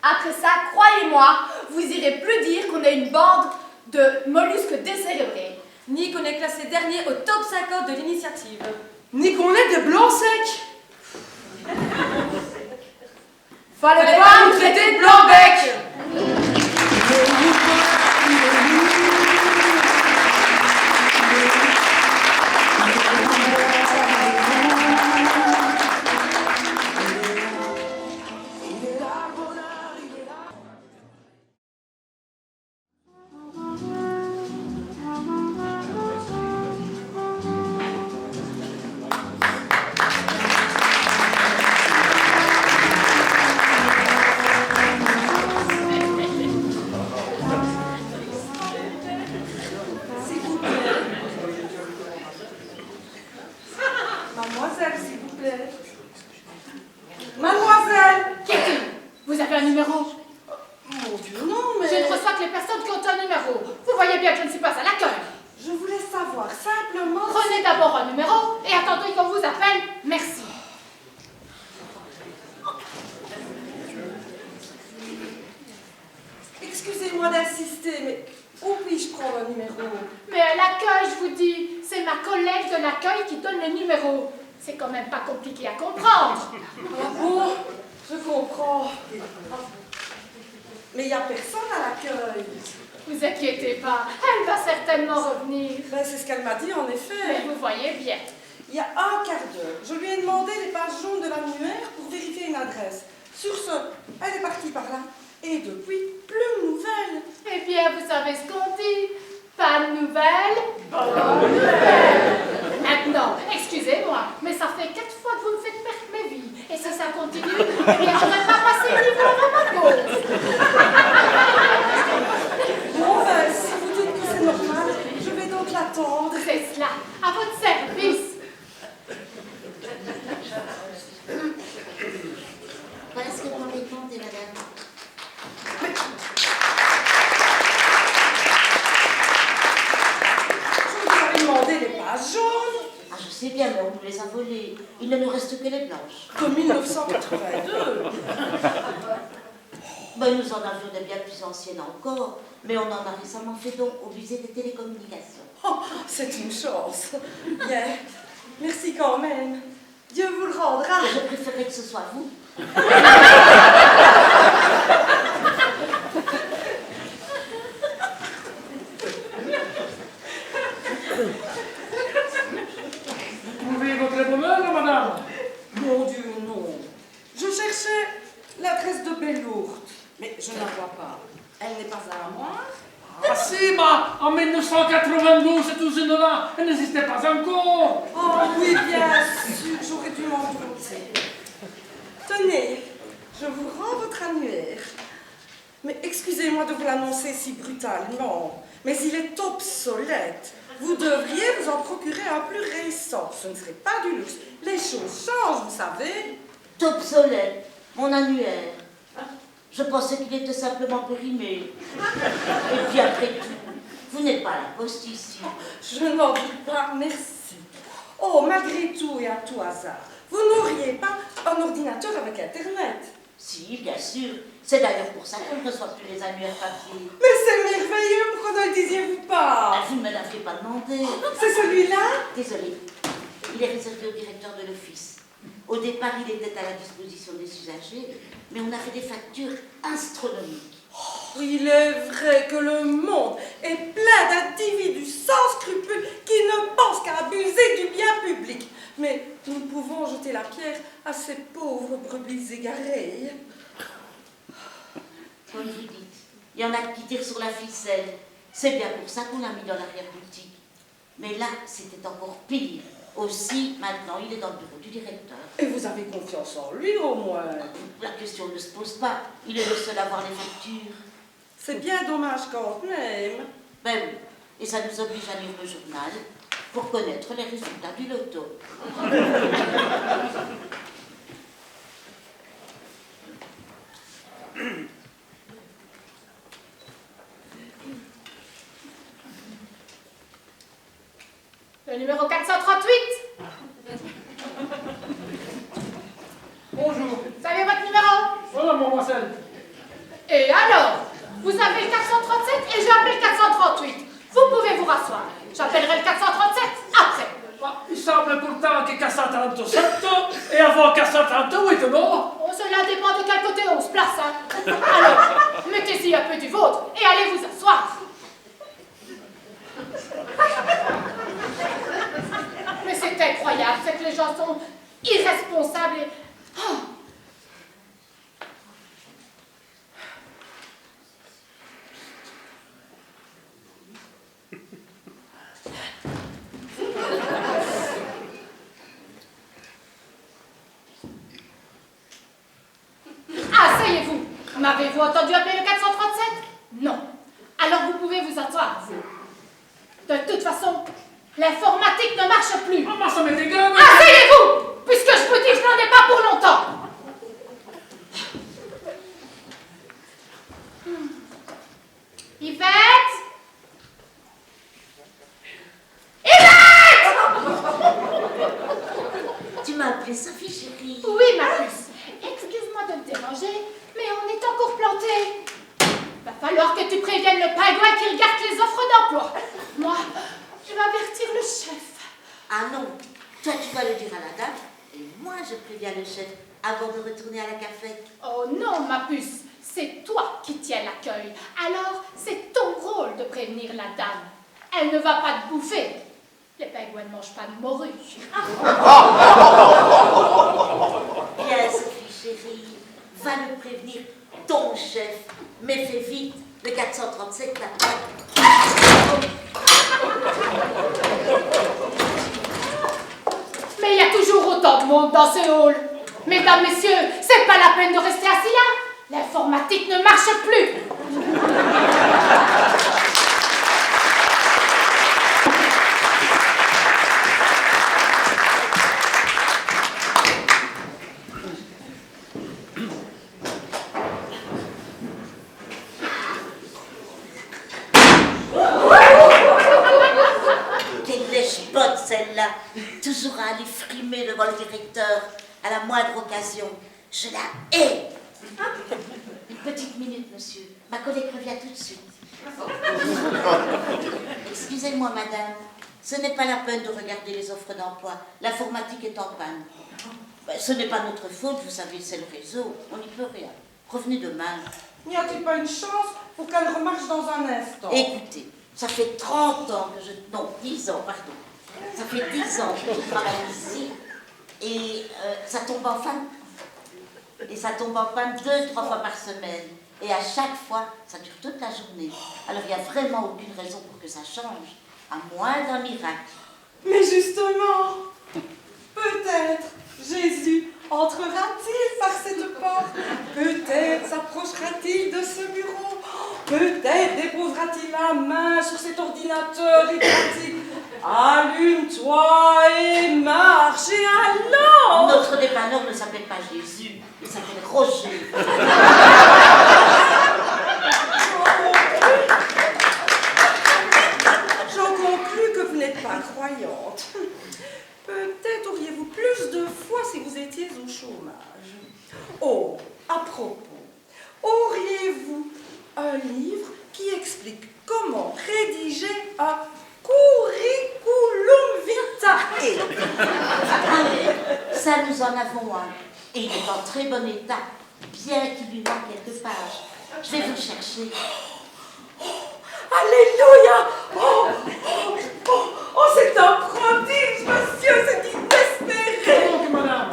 Après ça, croyez-moi, vous irez plus dire qu'on est une bande de mollusques décérébrés. Ni qu'on est classé dernier au top 50 de l'initiative. Ni qu'on est des blancs secs. Fallait pas nous traiter de blanc-bec. Mademoiselle, s'il vous plaît. Mademoiselle! Kitty, vous avez un numéro? Mon Dieu, non, mais... Je ne reçois que les personnes qui ont un numéro. Vous voyez bien que je ne suis pas à l'accueil. Je voulais savoir simplement... Prenez d'abord un numéro et attendez qu'on vous appelle. Merci. Excusez-moi d'insister, mais où puis-je prendre un numéro? Mais à l'accueil, je vous dis, c'est ma collègue de l'accueil qui donne le numéro. C'est quand même pas compliqué à comprendre. Ah bon? Je comprends. Mais il n'y a personne à l'accueil. Vous inquiétez pas, elle va certainement revenir. Ben, c'est ce qu'elle m'a dit, en Mais effet. vous voyez bien. Il y a un quart d'heure, je lui ai demandé les pages jaunes de l'annuaire pour vérifier une adresse. Sur ce, elle est partie par là. Et depuis, plus de nouvelles. Eh bien, vous savez ce qu'on dit. Pas de nouvelles, bonne nouvelle. Maintenant, excusez-moi, mais ça fait 4 fois que vous me faites perdre mes vies. Et si ça continue, eh bien, je n'aurai pas passé le niveau avant ma pause. Bon, ben, si vous dites que c'est normal, je vais donc l'attendre. C'est cela, à votre service. Voilà ce que vous m'avez demandé, madame. Je vous avais demandé les pages jaunes Ah, je sais bien, mais on nous les a volées. Il ne nous reste que les blanches. de 1982. Ben, nous en avions des bien plus anciennes encore, mais on en a récemment fait don au musée des télécommunications. Oh, c'est une chance. Bien. Merci quand même. Dieu vous le rendra. Je préférerais que ce soit vous. Vous trouvez votre bonheur, madame? Mon Dieu, non. Je cherchais l'adresse de Bellourde, mais je ne la vois pas. Elle n'est pas à moi. Ah si, bah, en 1992, cette usine-là, elle n'existait pas encore. Oh oui, bien sûr, j'aurais dû m'en douter. Tenez, je vous rends votre annuaire. Mais excusez-moi de vous l'annoncer si brutalement, mais il est obsolète. Vous devriez vous en procurer un plus récent. Ce ne serait pas du luxe. Les choses changent, vous savez. Obsolète, mon annuaire. Je pensais qu'il était simplement périmé. Et puis après tout, vous n'êtes pas la poste ici. Je n'en doute pas, merci. Oh, malgré tout et à tout hasard, vous n'auriez pas un ordinateur avec Internet? Si, bien sûr. C'est d'ailleurs pour ça qu'on ne reçoit plus les annuaires papier. Mais c'est merveilleux, pourquoi ne le disiez-vous pas? Ah, vous ne me l'aviez pas demandé. C'est celui-là? Désolé. Il est réservé au directeur de l'office. Au départ, il était à la disposition des usagers, mais on a fait des factures astronomiques. Oh, il est vrai que le monde est plein d'individus sans scrupules qui ne pensent qu'à abuser du bien public. Mais nous pouvons jeter la pierre à ces pauvres brebis égarées. Comme vous dites, il y en a qui tirent sur la ficelle. C'est bien pour ça qu'on l'a mis dans l'arrière-boutique. Mais là, c'était encore pire. Aussi, maintenant, il est dans le bureau du directeur. Et vous avez confiance en lui, au moins? La question ne se pose pas. Il est le seul à voir les factures. C'est bien dommage quand même. Ben oui. Et ça nous oblige à lire le journal pour connaître les résultats du loto. Le numéro 438. Bonjour. Vous avez votre numéro? Voilà, mademoiselle. Et alors? Vous avez le 437 et j'ai appelé le 438. Vous pouvez vous rasseoir. J'appellerai le 437 après. Il semble pourtant que 437 et avant 438, non? Oh, cela dépend de quel côté on se place, hein. Alors, mettez-y un peu du vôtre et allez vous asseoir. Mais c'est incroyable, c'est que les gens sont irresponsables et... Oh. Asseyez-vous. M'avez-vous entendu appeler le 437? Non. Alors vous pouvez vous asseoir, vous. De toute façon, l'informatique ne marche plus. Ah, moi, ça m'est égal. Asseyez-vous, puisque je vous dis que je n'en ai pas pour longtemps. Yvette? Yvette! Tu m'as appelé Sophie, chérie. Oui, ma puce. Excuse-moi de te déranger, mais on est encore plantés. Va falloir que tu préviennes le pingouin qui regarde les offres d'emploi. Moi, je vais avertir le chef. Ah non, toi tu vas le dire à la dame, et moi je préviens le chef avant de retourner à la cafette. Oh non, ma puce, c'est toi qui tiens l'accueil. Alors, c'est ton rôle de prévenir la dame. Elle ne va pas te bouffer. Les pingouins ne mangent pas de morue. Bien, Sophie, chérie, va le prévenir, ton chef. Mais fais vite, le 437 t'attend. Mais il y a toujours autant de monde dans ce hall. Mesdames, messieurs, c'est pas la peine de rester assis là. L'informatique ne marche plus. Quelle lèche-botte celle-là, toujours à aller frimer devant le directeur à la moindre occasion. Je la hais. Une petite minute, monsieur. Ma collègue revient tout de suite. Excusez-moi, madame. Ce n'est pas la peine de regarder les offres d'emploi. L'informatique est en panne. Ben, ce n'est pas notre faute, vous savez, c'est le réseau. On n'y peut rien. Revenez demain. N'y a-t-il pas une chance pour qu'elle remarche dans un instant? Écoutez, ça fait 30 ans que je... Non, 10 ans, pardon. Ça fait 10 ans que je travaille ici. Et ça tombe en panne. Et ça tombe en panne 2-3 fois par semaine. Et à chaque fois, ça dure toute la journée. Alors il n'y a vraiment aucune raison pour que ça change. À moins d'un miracle. Mais justement, peut-être Jésus entrera-t-il par cette porte? Peut-être s'approchera-t-il de ce bureau? Peut-être déposera-t-il la main sur cet ordinateur et dira-t-il « Allume-toi et marche » et alors? Notre dépanneur ne s'appelle pas Jésus, il s'appelle Roger. J'en conclus que vous n'êtes pas croyant. voyante. Peut-être auriez-vous plus de foi si vous étiez au chômage. Oh, à propos, auriez-vous un livre qui explique comment rédiger un curriculum vitae? Ça, nous en avons un. Et il est en très bon état, bien qu'il lui manque quelques pages. Je vais vous chercher. Alléluia! C'est un prodige, monsieur, c'est inespéré! Donc, madame,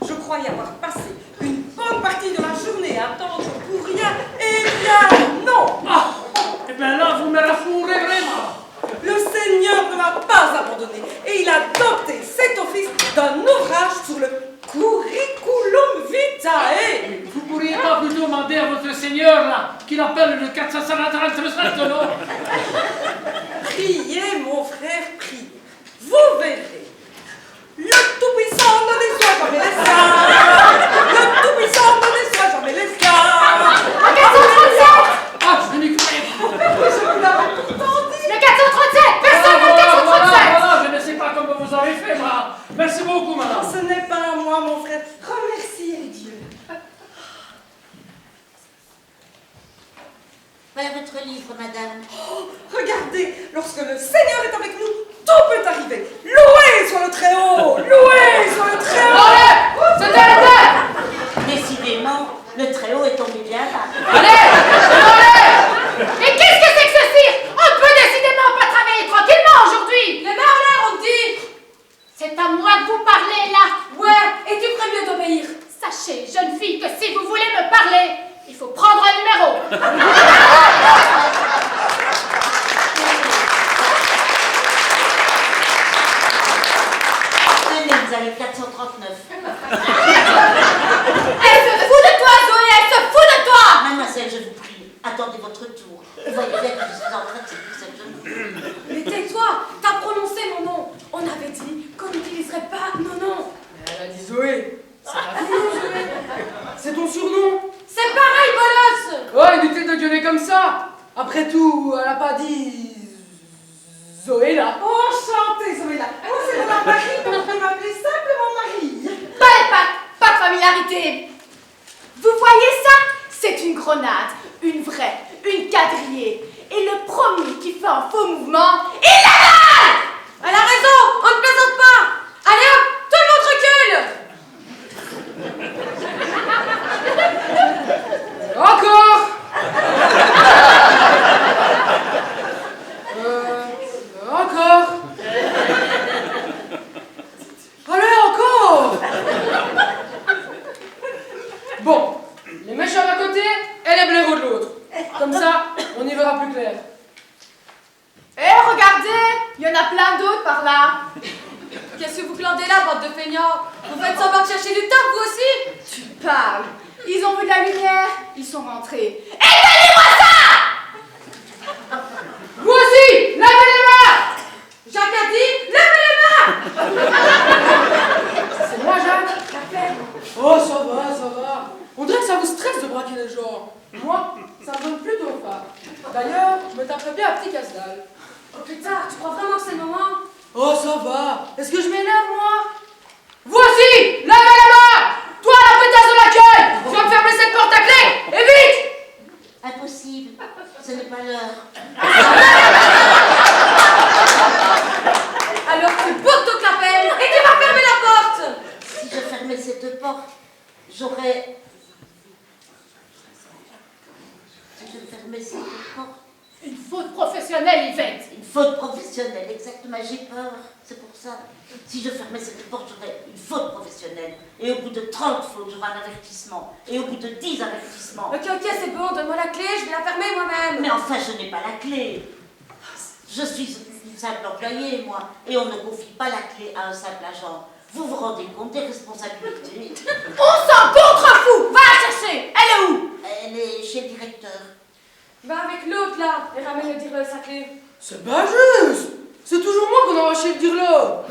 Je croyais avoir passé une bonne partie de la journée à attendre pour rien. Eh bien, non! eh bien là, vous me raffourez vraiment. Le Seigneur ne m'a pas abandonné et il a doté cet office d'un ouvrage sur le curriculum vitae. Vous pourriez pas plutôt demander à votre seigneur, là, qu'il appelle le 437, non? Priez, mon frère, priez. Vous verrez. Le Tout-Puissant ne déçoit jamais les siens. Le Tout-Puissant ne déçoit jamais les siens. Le 437! Ah, je n'y croyais pas. Je vous l'avais pourtant dit. Le 437! Personne n'a le 437! Voilà, je ne sais pas comment vous avez fait, madame. Merci beaucoup, madame. Ce n'est pas à moi, mon frère. Remerciez Dieu. Voilà votre livre, madame. Regardez, lorsque le Seigneur est avec nous, tout peut arriver. Loué soit le Très-Haut. Loué soit le Très-Haut. C'était la terre! Décidément, le Très-Haut est tombé bien bas. Allez! Mais qu'est-ce que c'est que ce cirque? On peut décidément pas travailler tranquillement aujourd'hui! Les mains en l'air, on te dit. C'est à moi que vous parlez là! Ouais, et tu ferais mieux d'obéir. Sachez, jeune fille, que si vous voulez me parler, il faut prendre un numéro! Tenez, vous avez 439. Elle se fout de toi, Zoé, elle se fout de toi. Mademoiselle, je vous prie, attendez votre tour. Vous voyez bien que je suis en train de séduire cette jeune fille. Mais tais-toi, t'as prononcé mon nom. On avait dit qu'on n'utiliserait pas nos noms. Elle a dit Zoé. C'est pas ton nom, Zoé. C'est ton surnom. C'est pareil, bolosse. Oh, inutile de gueuler comme ça. Après tout, elle a pas dit Zoé là. Enchantée, Zoé là. Oh, c'est mon mari, donc vous pouvez m'appeler simplement Marie. Pas les pattes, pas de familiarité. Vous voyez ça? C'est une grenade, une vraie, une quadrillée. Et le premier qui fait un faux mouvement, il l'avale! Elle a raison, on ne plaisante pas. Allez hop, tout le monde recule. Encore. Encore. Allez, encore. Bon, les méchants d'un côté et les blaireaux de l'autre. Comme ça, on y verra plus clair. Eh, regardez, il y en a plein d'autres par là. Qu'est-ce que vous glandez là, bande de feignants? Vous faites semblant de chercher du taf, vous aussi? Tu parles. Ils ont vu de la lumière, ils sont rentrés. Éteignez-moi ça! Vous aussi, levez les mains. Jacques a dit, levez les mains. C'est moi, Jacques. Oh, ça va, ça va. On dirait que ça vous stresse de braquer les gens. Moi, ça me donne plutôt faim. D'ailleurs, je me taperais bien un petit casse-dalle. Oh putain, tu crois vraiment que c'est le moment? Oh, ça va. Est-ce que je m'énerve, moi? Vous aussi, levez les mains. Toi, la pétasse de l'accueil, tu vas me fermer cette porte à clé. Et vite. Impossible, ce n'est pas l'heure. Alors tu bourres ton clapet et tu vas fermer la porte. Si je fermais cette porte, j'aurais... Si je fermais cette porte... Une faute professionnelle, Yvette! Une faute professionnelle, exactement, j'ai peur, c'est pour ça. Si je fermais cette porte, j'aurais une faute professionnelle. Et au bout de 30 fautes, j'aurais un avertissement. Et au bout de 10 avertissements... Ok, c'est bon, donne-moi la clé, je vais la fermer moi-même. Mais enfin, je n'ai pas la clé. Je suis une simple employée, moi. Et on ne confie pas la clé à un simple agent. Vous vous rendez compte des responsabilités? On s'en contrefout! Va la chercher! Elle est où? Elle est chez le directeur. Va avec l'autre là et ramène le dire sa clé. C'est pas juste. C'est toujours moi qu'on a arraché le dire-là.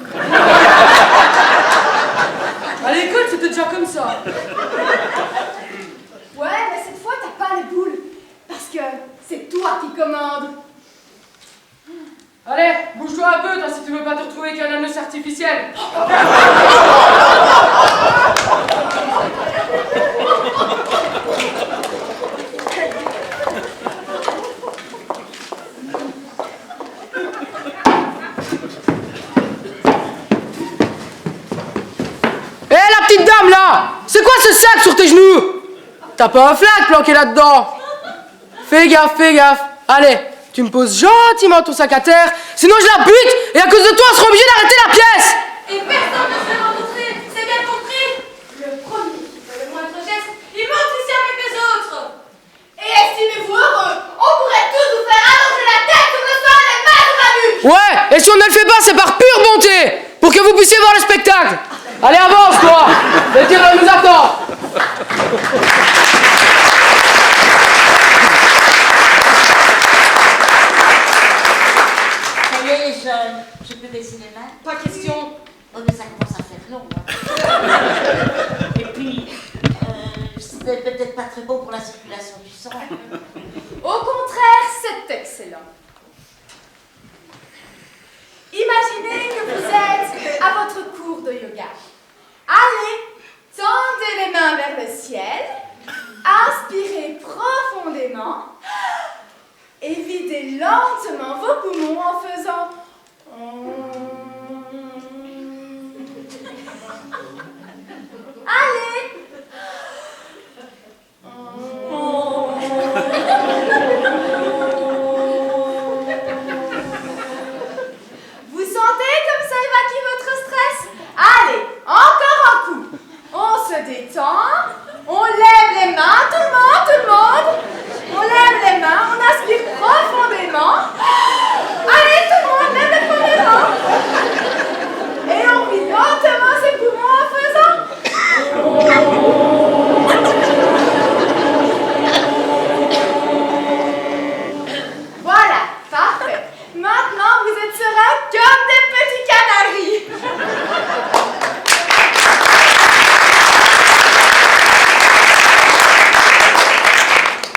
À l'école, c'était déjà comme ça. Ouais, mais cette fois, t'as pas les boules. Parce que c'est toi qui commandes. Allez, bouge-toi un peu, si tu veux pas te retrouver artificielle. Hé, la petite dame, là! C'est quoi ce sac sur tes genoux? T'as pas un flag planqué là-dedans? Fais gaffe, fais gaffe. Allez, tu me poses gentiment ton sac à terre, sinon je la bute et à cause de toi, on sera obligé d'arrêter la pièce! Et personne ne se remboursé, c'est bien compris. Le premier qui fait le moindre geste, il monte ici avec les autres. Et estimez-vous heureux, on pourrait tous vous faire allonger la tête sur le sol et les mains sur la nuque. Ouais, et si on ne le fait pas, c'est par pure bonté, pour que vous puissiez voir le spectacle. Allez, avance, toi! Le tir nous attend! Ça y est, les jeunes, je peux baisser les mains? Pas question. Oh, mais ça commence à faire long. Hein. Et puis, c'est peut-être pas très bon pour la circulation du sang. Au contraire, c'est excellent. Imaginez que vous êtes à votre cours de yoga. Allez, tendez les mains vers le ciel, inspirez profondément et videz lentement vos poumons en faisant... Allez! Vous sentez comme ça évacue votre stress? Allez, encore un coup. On se détend, on lève les mains, tout le monde. On lève les mains, on inspire profondément. Allez, tout le monde, lève les premiers rangs. Et on vide lentement ses poumons en faisant... Voilà, parfait. Maintenant, vous êtes sereins comme des petits canaris.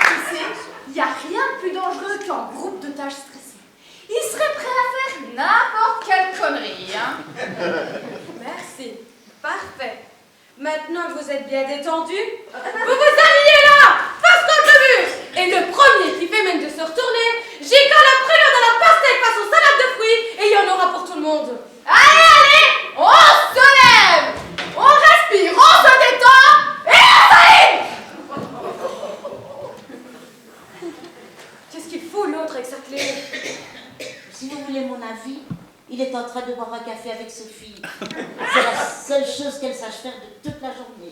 Tu sais, il n'y a rien de plus dangereux qu'un groupe d'otages stressés. Ils seraient prêts à faire n'importe quelle connerie, hein. Merci. Parfait. Maintenant que vous êtes bien détendu, Vous vous alignez là, face contre le mur. Et le premier qui fait même de se retourner, j'y colle le prénom dans la pastèque face aux salades de fruits et il y en aura pour tout le monde. Allez, allez, on se lève, on respire, on se détend et on s'aligne. qu'est-ce qu'il fout l'autre avec sa clé? Si vous voulez mon avis, il est en train de boire un café avec Sophie. C'est la seule chose qu'elle sache faire de toute la journée.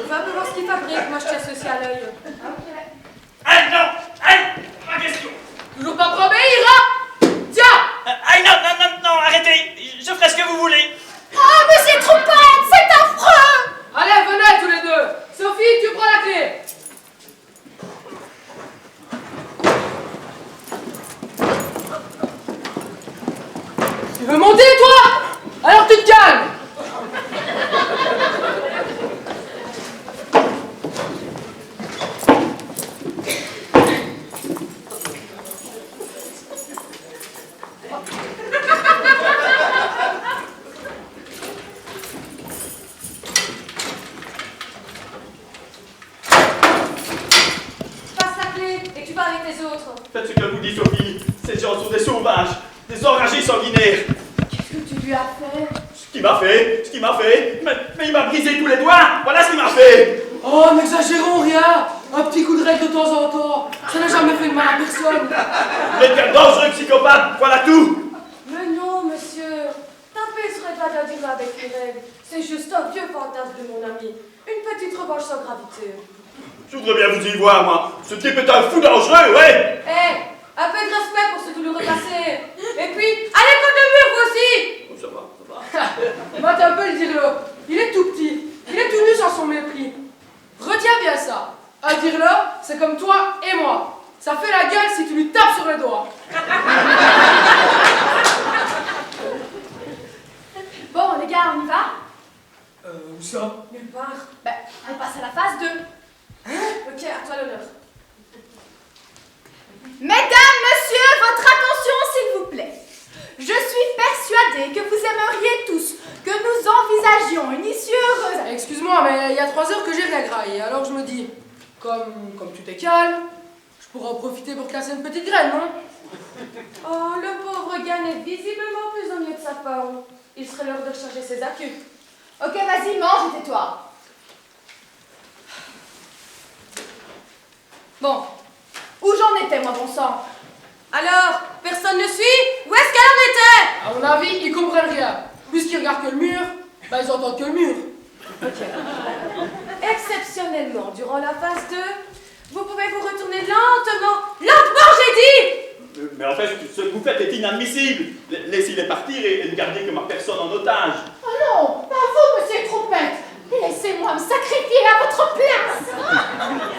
Va un peu voir ce qu'il fabrique, moi je tiens ceci à l'œil. Aïe, non! Aïe! Ma question! Toujours pas probé, ira! Tiens! Aïe, non, arrêtez! Je ferai ce que vous voulez! Oh, mais c'est trop bête, c'est affreux. Allez, venez tous les deux! Sophie, tu prends la clé! Tu veux monter, toi? Alors tu te calmes! Passe la clé et tu vas avec les autres. Faites ce que vous dit Sophie. Ces gens sont des sauvages, des enragés sanguinaires. Qu'est-ce que tu lui as fait? Ce qu'il m'a fait, mais il m'a brisé tous les doigts. Voilà ce qu'il m'a fait. Oh, n'exagérons rien! Un petit coup de règle de temps en temps, ça n'a jamais fait de mal à personne! Mais quel dangereux psychopathe, voilà tout. Mais non, monsieur. Taper serait pas d'adire avec les règles. C'est juste un vieux fantasme de mon ami. Une petite revanche sans gravité. Je voudrais bien vous y voir, moi. Ce type est un fou dangereux, ouais. Un peu de respect pour ce douloureux passé. Et puis, allez contre le mur, vous aussi. Oh, ça va. Mate un peu le dire-le. Il est tout petit, il est tout nu sans son mépris. Retiens bien ça. Un dire-le, c'est comme toi et moi. Ça fait la gueule si tu lui tapes sur les doigts. Bon, les gars, on y va? Où ça? Nulle part. Ben, on passe à la phase 2. Ok, à toi l'honneur. Mesdames, messieurs, votre persuadée que vous aimeriez tous que nous envisagions une issue heureuse. Excuse-moi, mais il y a 3 heures que j'ai rien graillé, alors je me dis, comme tu t'es calme, je pourrais en profiter pour casser une petite graine, non? Oh, le pauvre gars n'est visiblement plus au mieux de sa forme. Il serait l'heure de recharger ses accus. Ok, vas-y, mange et tais-toi. Bon, où j'en étais, moi, bon sang? Alors, personne ne suit? Où est-ce qu'elle en était? À mon avis, ils comprennent rien. Puisqu'ils regardent que le mur, bah ils entendent que le mur. Exceptionnellement, durant la phase 2, vous pouvez vous retourner lentement. Lentement, j'ai dit! Mais en fait, ce que vous faites est inadmissible. Laissez-les partir et ne gardez que ma personne en otage. Oh non, pas vous, monsieur Trompette. Laissez-moi me sacrifier à votre place.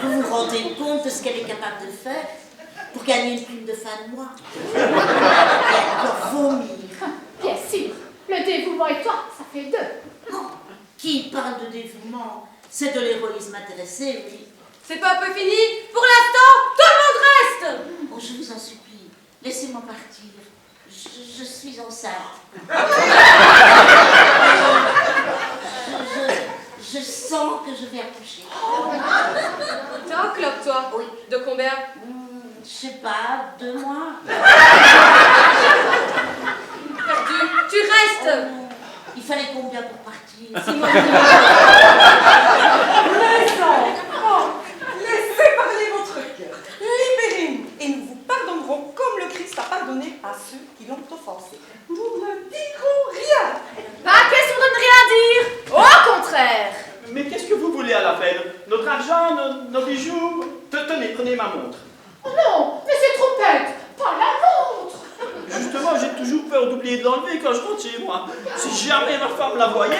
Vous vous rendez compte de ce qu'elle est capable de faire pour gagner une prime de fin de mois? Elle doit vomir. Bien sûr, le dévouement et toi, ça fait 2. Oh, qui parle de dévouement? C'est de l'héroïsme intéressé, oui. C'est pas un peu fini? Pour l'instant, tout le monde reste! Oh, je vous en supplie, laissez-moi partir. Je suis enceinte. Je sens que je vais accoucher. T'es en clope, toi? Oui. De combien? Je sais pas, 2 mois. Perdu. Tu restes! Il fallait combien pour partir? 6 mois. Laissez parler votre cœur. Libérez-nous et nous vous pardonnerons comme le Christ a pardonné à ceux qui l'ont offensé. Nous ne dirons rien. Pas question de ne rien dire. Au contraire. Mais qu'est-ce que vous voulez à la peine? Notre argent, nos bijoux? Tenez, prenez ma montre. Oh non, monsieur Trompette, pas la montre. Justement, j'ai toujours peur d'oublier de l'enlever quand je rentre chez moi. Si jamais ma femme la voyait...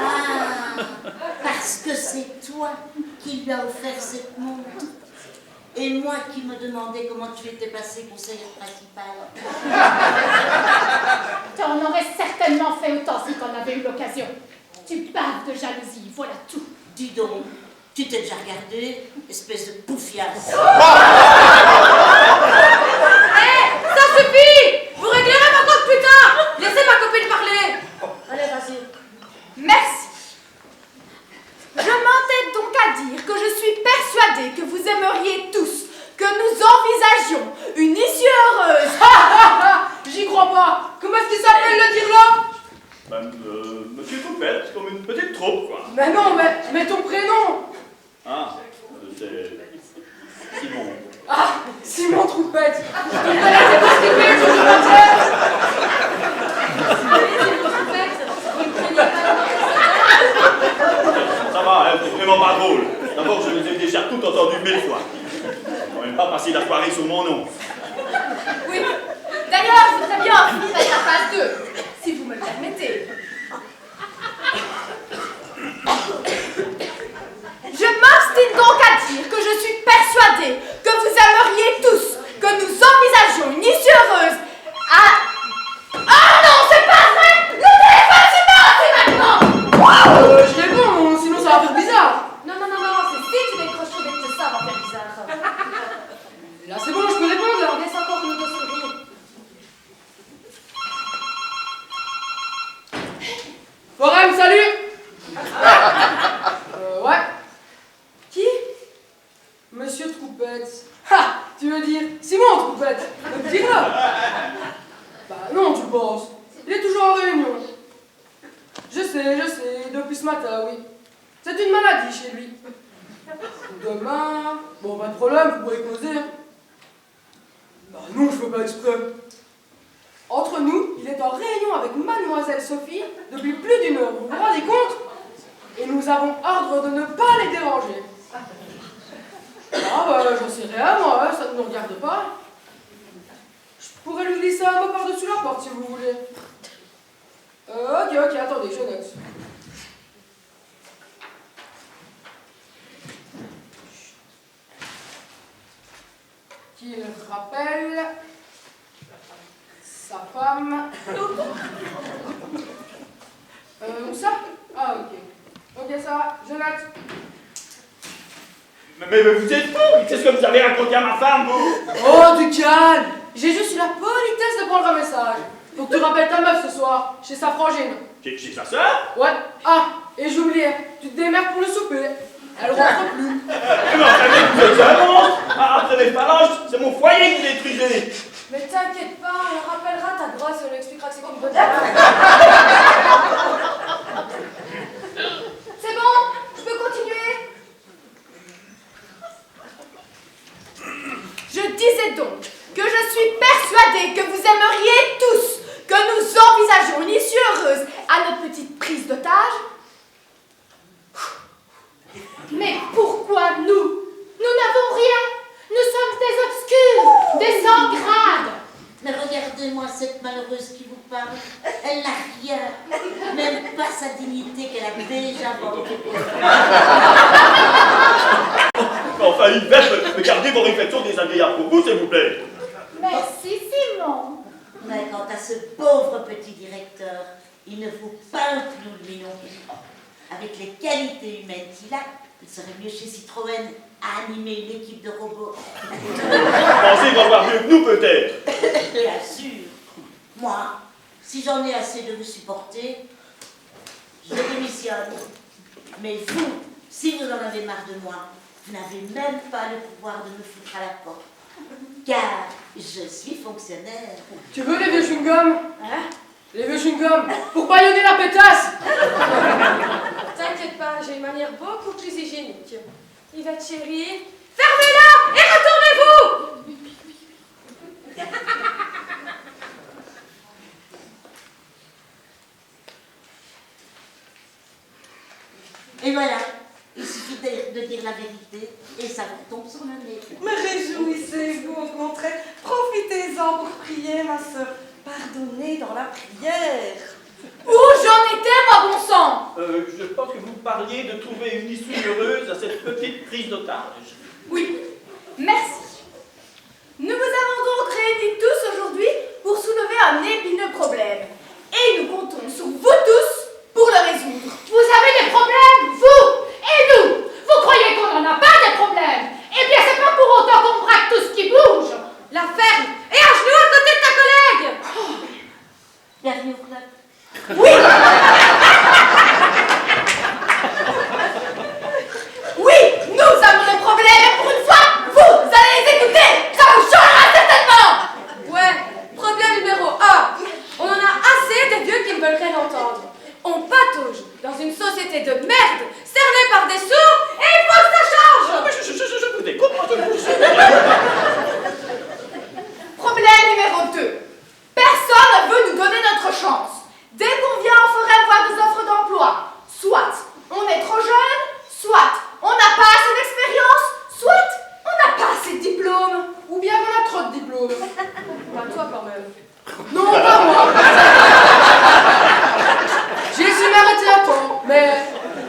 Ah, parce que c'est toi qui lui as offert cette montre. Et moi qui me demandais comment tu étais passé conseillère principale. On aurait certainement fait autant si t'en avais eu l'occasion. Tu baves de jalousie, voilà tout. Dis donc, tu t'es déjà regardé, espèce de poufiasse. Ça suffit! Vous réglerez mon compte plus tard! Laissez ma copine parler! Allez, vas-y. Merci. Je m'entête donc à dire que je suis persuadée que vous aimeriez tous que nous envisagions une issue heureuse. J'y crois pas. Comment est-ce qu'il s'appelle le dire là? Monsieur Trompette, comme une petite troupe, quoi. Mais non, mais ton prénom. Ah, c'est... Simon. Ah, Simon Trompette. Tu me connais, c'est pas ce qu'il fait, je suis pas fière. Ça va, hein, c'est vraiment pas drôle. D'abord, je les ai déjà toutes entendues 1000 fois. On ne va pas passer la soirée sur mon nom. Oui. D'ailleurs, je voudrais bien en finir avec la phase 2, si vous me le permettez. Je m'obstine donc à dire que je suis persuadée que vous aimeriez tous que nous envisagions une issue heureuse à... Ah non, c'est pas vrai! Le téléphone se maintenant! Je réponds, sinon ça va faire bizarre. Non, c'est si tu décroches trop vite que ça va faire bizarre. Là c'est bon, je peux répondre là. Laisse encore une autre sourire. Forum, salut. Ouais. Qui? Monsieur Troupette. Ha! Tu veux dire Simon Troupette? Donc dis-le. Bah non, tu penses. Il est toujours en réunion. Je sais, depuis ce matin, oui. C'est une maladie chez lui. Demain... Bon, pas de problème, vous pouvez causer. Bah non, je fais pas exprès. Entre nous, il est en réunion avec mademoiselle Sophie depuis plus d'1 heure. Vous vous rendez compte? Et nous avons ordre de ne pas les déranger. Ah bah j'en sais rien, moi, hein, ça ne nous regarde pas. Je pourrais lui glisser un mot par-dessus la porte si vous voulez. Ok, attendez, je note. Qu'il rappelle sa femme. Où ça? Ah ok. Ok, ça va, je note. Mais vous êtes fous! Qu'est-ce que vous avez raconté à ma femme, vous? Oh, du calme! J'ai juste eu la politesse de prendre un message. Faut que tu rappelles ta meuf ce soir, chez sa frangine. Chez sa sœur? Ouais. Ah, et j'oubliais, tu te démerdes pour le souper. Elle rentre plus. Mais enfin, c'est un monstre! Après mes phalanges, c'est mon foyer qui détruisait! Mais t'inquiète pas, on rappellera ta grosse et on lui expliquera que c'est comme bonne. C'est bon? Je peux continuer? Je disais donc que je suis persuadée que vous aimeriez tous que nous envisagions une issue heureuse à notre petite prise d'otage. Mais pourquoi nous? Nous n'avons rien. Nous sommes des obscurs, des sans grade. Mais regardez-moi cette malheureuse qui vous parle. Elle n'a rien, même pas sa dignité qu'elle a déjà vendue. Enfin, Yvette, mais gardez vos réflexions désagréables pour vous, s'il vous plaît. Merci, Simon. Mais quant à ce pauvre petit directeur, il ne faut pas inclure lui non plus. Avec les qualités humaines qu'il a, il serait mieux chez Citroën à animer une équipe de robots. Pensez valoir mieux que nous, peut-être. Bien sûr. Moi, si j'en ai assez de vous supporter, je démissionne. Mais vous, si vous en avez marre de moi, vous n'avez même pas le pouvoir de me foutre à la porte. Car je suis fonctionnaire. Tu veux les vieux chewing-gums? Hein? Les vieux chewing-gums pour baïonner la pétasse. T'inquiète pas, j'ai une manière beaucoup plus hygiénique. Yvette chérie, fermez-la et retournez-vous! Et voilà, il suffit de dire la vérité et ça vous tombe sur le nez. Mais réjouissez-vous, au contraire. Profitez-en pour prier, ma sœur. Pardonnez dans la prière. Où j'en étais, moi, bon sang? Je pense que vous parliez de trouver une issue heureuse à cette petite prise d'otage. Oui, merci. Nous vous avons donc réunis tous aujourd'hui pour soulever un épineux problème. Et nous comptons sur vous tous pour le résoudre. Vous avez des problèmes, vous et nous. Vous croyez qu'on n'en a pas des problèmes? Eh bien, c'est pas pour autant qu'on braque tout ce qui bouge. La ferme et à genoux à côté de ta collègue! Bienvenue au club. Oui! Oui, nous avons des problèmes et pour une fois, vous allez les écouter. Ça vous changera certainement. Ouais, problème numéro 1. On en a assez des vieux qui ne veulent rien entendre. On patauge dans une société de merde, cernée par des sourds, et il faut que ça change! Je vous écoute, moi, Problème numéro 2. Personne ne veut nous donner notre chance. Dès qu'on vient en forêt voir des offres d'emploi, soit on est trop jeune, soit on n'a pas assez d'expérience, soit on n'a pas assez de diplômes. Ou bien on a trop de diplômes. Pas toi quand même. Non, pas moi. J'ai su m'arrêter à temps, mais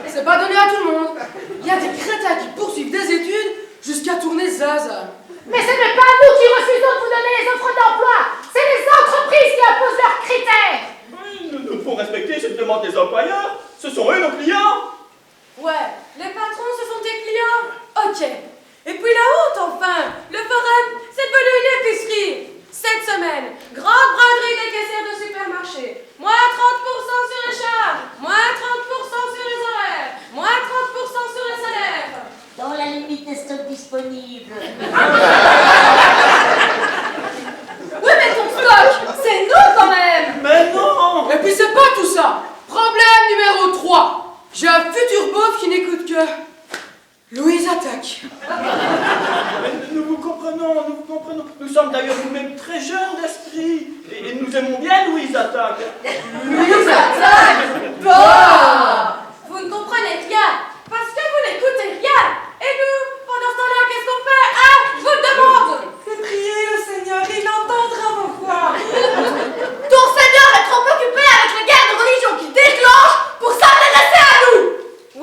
c'est pas donné à tout le monde. Il y a des crétins qui poursuivent des études jusqu'à tourner zaza. Mais ce n'est pas nous qui refusons de vous donner les offres d'emploi. C'est les entreprises qui imposent leurs critères. Nous devons respecter cette demande des employeurs. Ce sont eux nos clients. Ouais, les patrons, ce sont tes clients. Ok. Et puis la honte, enfin. Le forum, c'est devenu une épicerie. Cette semaine, grande braderie des caissières de supermarché. Moins 30% sur les charges. Moins 30% sur les horaires. Moins 30% sur les salaires. Dans la limite des stocks disponibles. Oui, mais ton stock, c'est nous quand même. Mais non. Et puis c'est pas tout ça. Problème numéro 3. J'ai un futur beauf qui n'écoute que Louise attaque. Nous vous comprenons, nous vous comprenons. Nous sommes d'ailleurs nous-mêmes très jeunes d'esprit. Et nous aimons bien Louise Attaque. Louise attaque. Bah, vous ne comprenez rien. Parce que vous n'écoutez rien. Et nous, pendant ce temps-là, qu'est-ce qu'on fait? Ah, je vous le demande. Mais priez le Seigneur, il entendra vos voix. Ton Seigneur est trop occupé avec les guerres de religion qu'il déclenche pour s'intéresser à nous.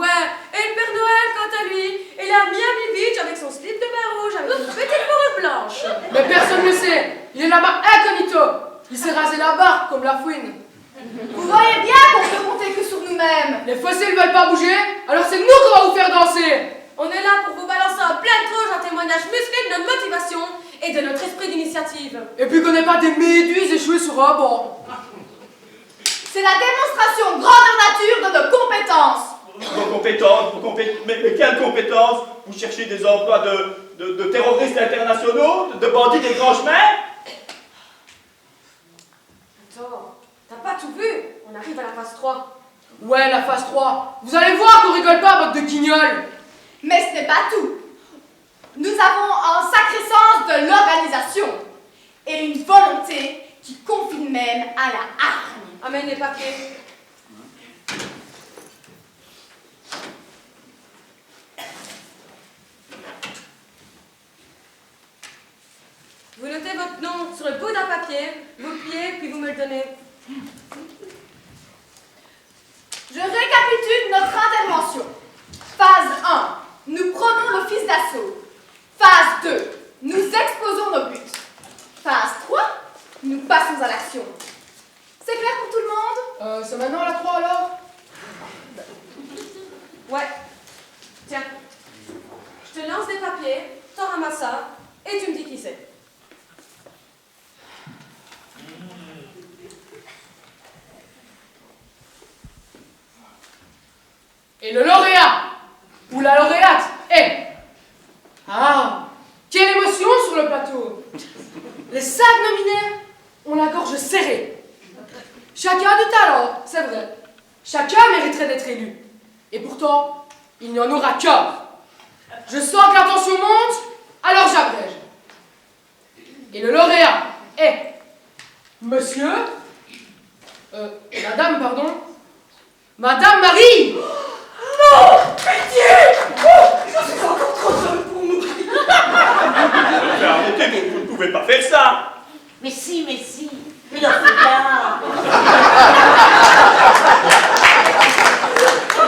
Ouais, et le Père Noël, quant à lui, il est à Miami Beach avec son slip de bain rouge avec une petite fourrure blanche. Mais personne ne le sait. Il est là-bas incognito. Il s'est rasé la barbe comme la fouine. Vous voyez bien qu'on ne peut compter que sur nous-mêmes. Les fossiles ne veulent pas bouger, alors c'est nous qu'on va vous faire danser. On est là pour vous balancer en pleine tronche un témoignage musclé de notre motivation et de notre esprit d'initiative. Et puis qu'on n'est pas des méduses échouées sur un banc. C'est la démonstration grandeur nature de nos compétences. Mais quelles compétences? Vous cherchez des emplois de terroristes internationaux, de bandits des grands chemins? Attends, t'as pas tout vu? On arrive à la phase 3. Ouais, la phase 3. Vous allez voir qu'on rigole pas, votre de guignol. Mais ce n'est pas tout. Nous avons un sacré sens de l'organisation et une volonté qui confine même à la hargne. Amène les papiers. Vous notez votre nom sur le bout d'un papier, vous pliez, puis vous me le donnez. Je récapitule notre intervention. Phase 1. Nous prenons l'office d'assaut. Phase 2. Nous exposons nos buts. Phase 3. Nous passons à l'action. C'est clair pour tout le monde? C'est maintenant la 3 alors? Ouais. Tiens. Je te lance des papiers, t'en ramasses ça, et tu me dis qui c'est. Et le lauréat, ou la lauréate, est... Ah, quelle émotion sur le plateau. Les 5 nominés ont la gorge serrée. Chacun a du talent, c'est vrai. Chacun mériterait d'être élu. Et pourtant, il n'y en aura qu'un. Je sens que la tension monte, alors j'abrège. Et le lauréat est... Monsieur... Madame, pardon. Madame Marie. Non! Pitié! Oh, je suis encore trop jeune pour mourir. Mais arrêtez, vous ne pouvez pas faire ça. Mais si, il en faut bien.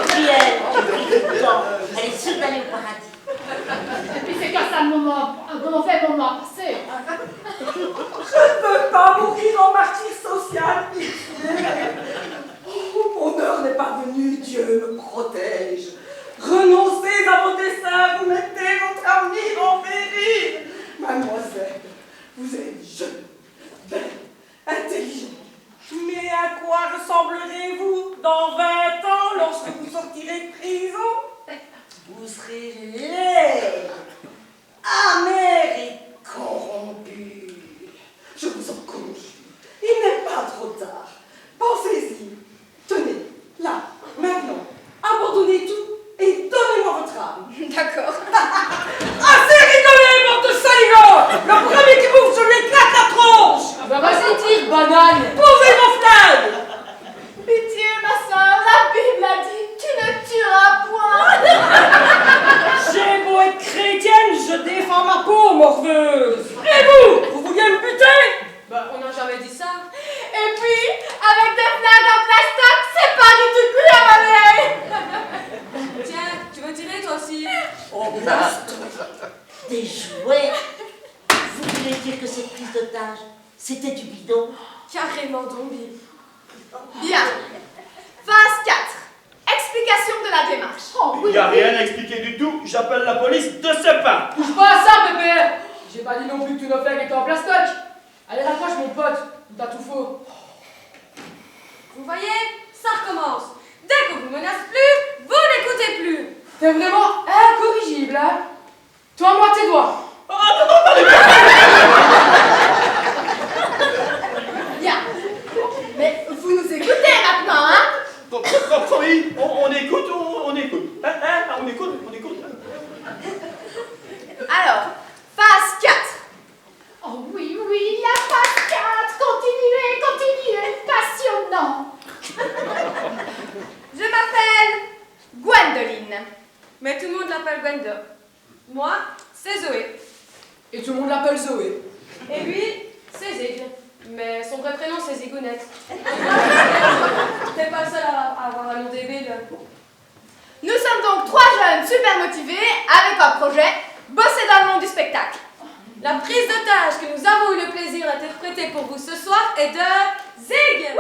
Puis elle est sûre d'aller au paradis. Et puis c'est qu'un sale moment, un mauvais moment passé. Je ne peux pas mourir en martyr social, pitié. Oh, mon heure n'est pas venue, Dieu me protège. Renoncez à vos desseins, vous mettez votre avenir en péril. Mademoiselle, vous êtes jeune, belle, intelligente. Mais à quoi ressemblerez-vous dans 20 ans lorsque vous sortirez de prison? Vous serez laide, amère et corrompue. Je vous en conjure, il n'est pas trop tard. Pensez-y. Tenez, là, maintenant, abandonnez tout et donnez-moi votre âme. D'accord. Assez rigolé, bande de saligots! Le premier qui bouge, je lui éclate la tronche! Bah vas-y, tire, banane. Posez vos flingues! Pitié, ma soeur, la Bible a dit, tu ne tueras point. J'ai beau être chrétienne, je défends ma peau, morveuse! Et vous? Vous vouliez me buter? Bah, on n'a jamais dit ça. Et puis, avec des flingues en plastoc, c'est pas du tout cool à ma vieille. Tiens, tu veux tirer toi aussi? Oh, monstre. Des jouets. Vous voulez dire que cette prise d'otage, c'était du bidon? Carrément zombie. Bien. Phase 4. Explication de la démarche. Oh Il oui, n'y a rien à expliquer du tout, j'appelle la police de ce pas. Touche pas à ça, pépère. J'ai pas dit non plus que tous nos flingues étaient en plastoc. Allez, raccroche, mon pote. T'as tout faux. Vous voyez, ça recommence. Dès qu'on vous menace plus, vous n'écoutez plus. T'es vraiment incorrigible, hein? Toi-moi tes doigts. Bien. Mais vous nous écoutez maintenant, hein? Oui, on écoute, on écoute. On écoute. Alors, phase 4. oh oui, la phase 4. Continuez, passionnant. Je m'appelle Gwendoline. Mais tout le monde l'appelle Gwendo. Moi, c'est Zoé. Et tout le monde l'appelle Zoé. Et lui, c'est Zig. Mais son vrai prénom, c'est Zigounette. T'es pas le seul à avoir un nom débile. Nous sommes donc 3 jeunes super motivés avec un projet, bosser dans le monde du spectacle. La prise d'otage que nous avons eu le plaisir d'interpréter pour vous ce soir est de Zig.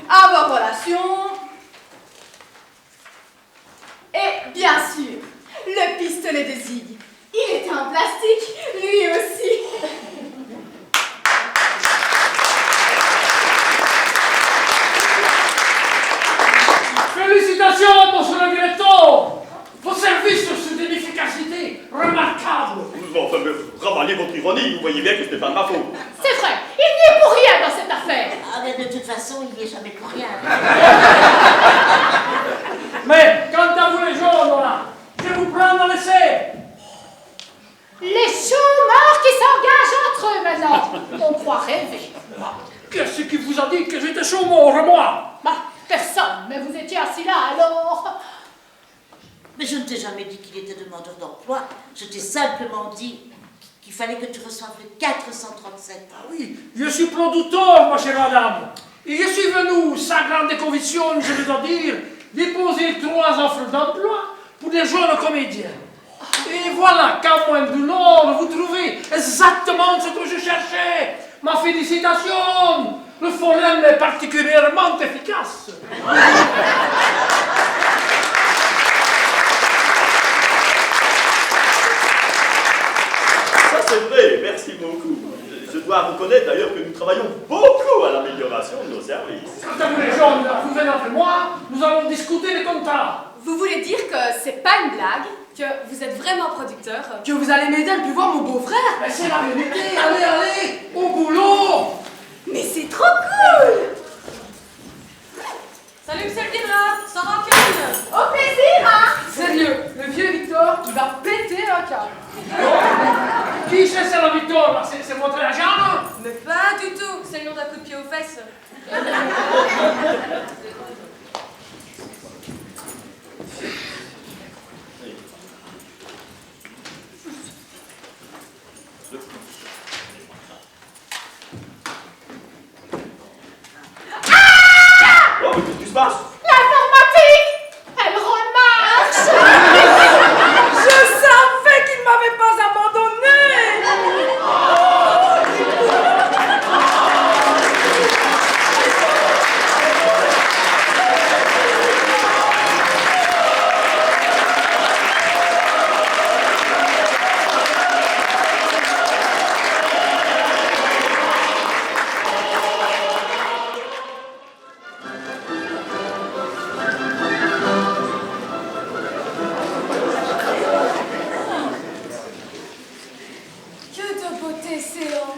à vos relations. Et bien sûr, le pistolet de Zig. Il était en plastique, lui aussi. Félicitations, monsieur le directeur! Vos services sont d'une efficacité remarquable. Enfin, mais ravalez votre ironie, vous voyez bien que ce n'est pas de ma faute. C'est vrai, il n'y est pour rien dans cette affaire. Ah, mais de toute façon, il n'y est jamais pour rien. Mais, quant à vous les jaunes, là, je vous prends dans l'essai. Les chômeurs qui s'engagent entre eux maintenant. On croit rêver. Qu'est-ce qui vous a dit que j'étais chômeur, moi? Bah, personne, mais vous étiez assis là alors. Mais je ne t'ai jamais dit qu'il était demandeur d'emploi. Je t'ai simplement dit qu'il fallait que tu reçoives le 437. Ah oui, je suis producteur, ma chère madame. Et je suis venu, sans grande conviction, je dois dire, déposer 3 offres d'emploi pour des jeunes comédiens. Et voilà qu'à moins d'une heure, vous trouvez exactement ce que je cherchais. Ma félicitation! Le forum est particulièrement efficace. Ça c'est vrai, merci beaucoup. Je dois reconnaître d'ailleurs que nous travaillons beaucoup à l'amélioration de nos services. Quant à vous les jeunes, vous venez avec moi, nous allons discuter les contrats. Vous voulez dire que c'est pas une blague, que vous êtes vraiment producteur? Que vous allez m'aider à plus voir mon beau-frère? Mais c'est la vérité, allez, allez, au boulot! Mais c'est trop cool! Salut monsieur le livreur, sans rancune! Au plaisir, hein? Sérieux, le vieux Victor, il va péter un câble. Qui c'est la Victor là? C'est votre agent là? Mais pas du tout, c'est le nom d'un coup de pied aux fesses. Oh, mais qu'est-ce qui se passe? L'informatique! Elle remarche! Je savais qu'il ne m'avait pas abandonné. Que de beauté séant,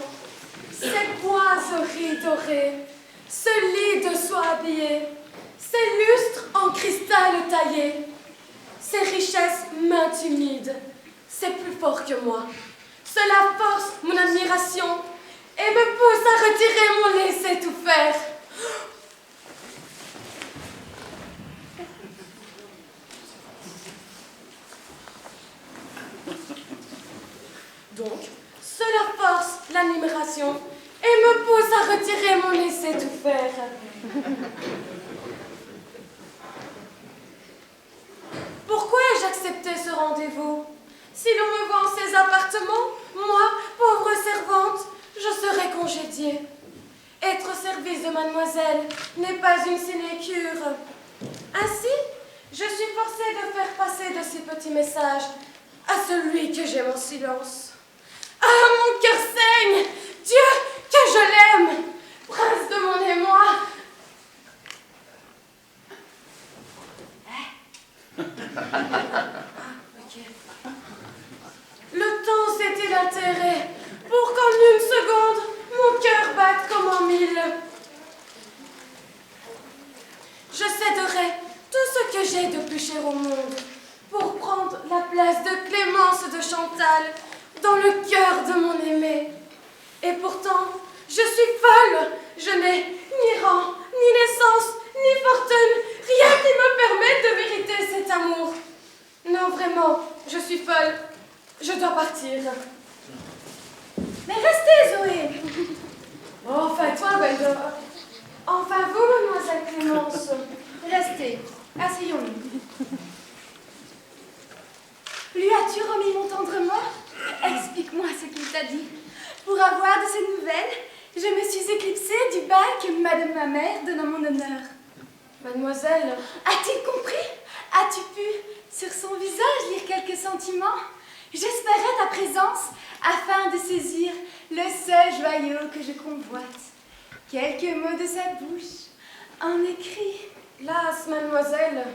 ces boiseries dorées, ce lit de soie habillé, ces lustres en cristal taillé, ces richesses m'intimident, c'est plus fort que moi. Cela force mon admiration et me pousse à retirer mon laisser-tout-faire. Donc, cela force l'admiration et me pousse à retirer mon laisser-tout-faire. Pourquoi ai-je accepté ce rendez-vous? Si l'on me vend ces appartements, moi, pauvre servante, je serai congédiée. Être au service de mademoiselle n'est pas une sinécure. Ainsi, je suis forcée de faire passer de ces petits messages à celui que j'aime en silence. Ah, mon cœur saigne! Dieu, que je l'aime! Prince de mon émoi! Le temps c'était l'intérêt pour qu'en une seconde, mon cœur batte comme en 1000. Je céderai tout ce que j'ai de plus cher au monde pour prendre la place de Clémence de Chantal dans le cœur de mon aimé. Et pourtant, je suis folle. Je n'ai ni rang, ni naissance, ni fortune, rien qui me permette de mériter cet amour. Non, vraiment, je suis folle. Je dois partir. Mais restez, Zoé. Enfin, toi, Belle. Enfin, vous, mademoiselle Clémence. Restez. Asseyons-nous. Lui as-tu remis mon tendrement? Explique-moi ce qu'il t'a dit. Pour avoir de ses nouvelles, je me suis éclipsée du bal que madame ma mère donne à mon l'honneur. Mademoiselle, A-t-il compris? As-tu pu, sur son visage, lire quelques sentiments? J'espérais ta présence afin de saisir le seul joyau que je convoite. Quelques mots de sa bouche, en écrit. Las, mademoiselle.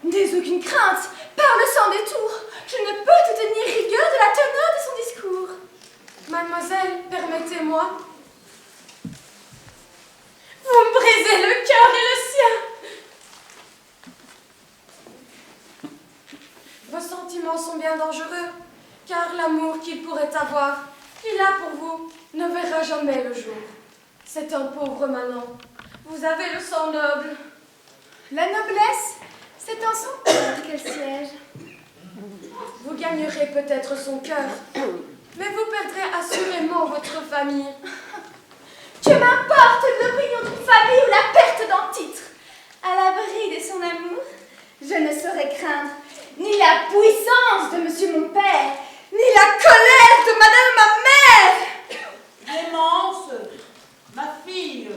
N'aie aucune crainte, parle sans détour. Je ne peux te tenir rigueur de la teneur de son discours. Mademoiselle, permettez-moi. Vous me brisez le cœur et le sien. Vos sentiments sont bien dangereux, car l'amour qu'il pourrait avoir, qu'il a pour vous, ne verra jamais le jour. C'est un pauvre manant. Vous avez le sang noble. La noblesse, c'est en son cœur qu'elle siège. Vous gagnerez peut-être son cœur, mais vous perdrez assurément votre famille. Que m'importe l'opinion d'une famille ou la perte d'un titre. À l'abri de son amour, je ne saurais craindre ni la puissance de monsieur mon père, ni la colère de madame ma mère. Clémence, ma fille,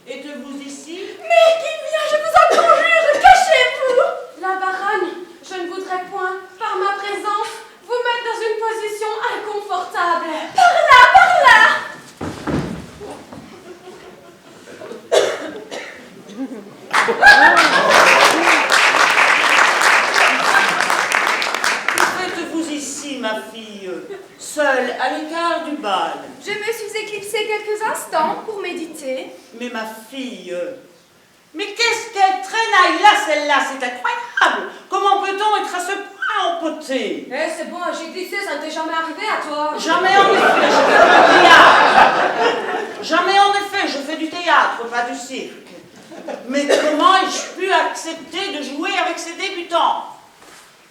êtes-vous ici? Mais qui vient, je vous en conjure, cachez-vous. La baronne, je ne voudrais point, par ma présence, vous mettre dans une position inconfortable. Par là, par là. Que faites-vous ici, ma fille, seule à l'écart du bal? Je me suis éclipsée quelques instants pour méditer. Mais ma fille, mais qu'est-ce qu'elle traînaille là, celle-là? C'est incroyable! Comment peut-on être à ce point empoté? Eh, c'est bon, j'ai glissé, ça ne t'est jamais arrivé à toi. Jamais en effet, je fais du théâtre. Jamais en effet, je fais du théâtre, pas du cirque. Mais comment ai-je pu accepter de jouer avec ces débutants?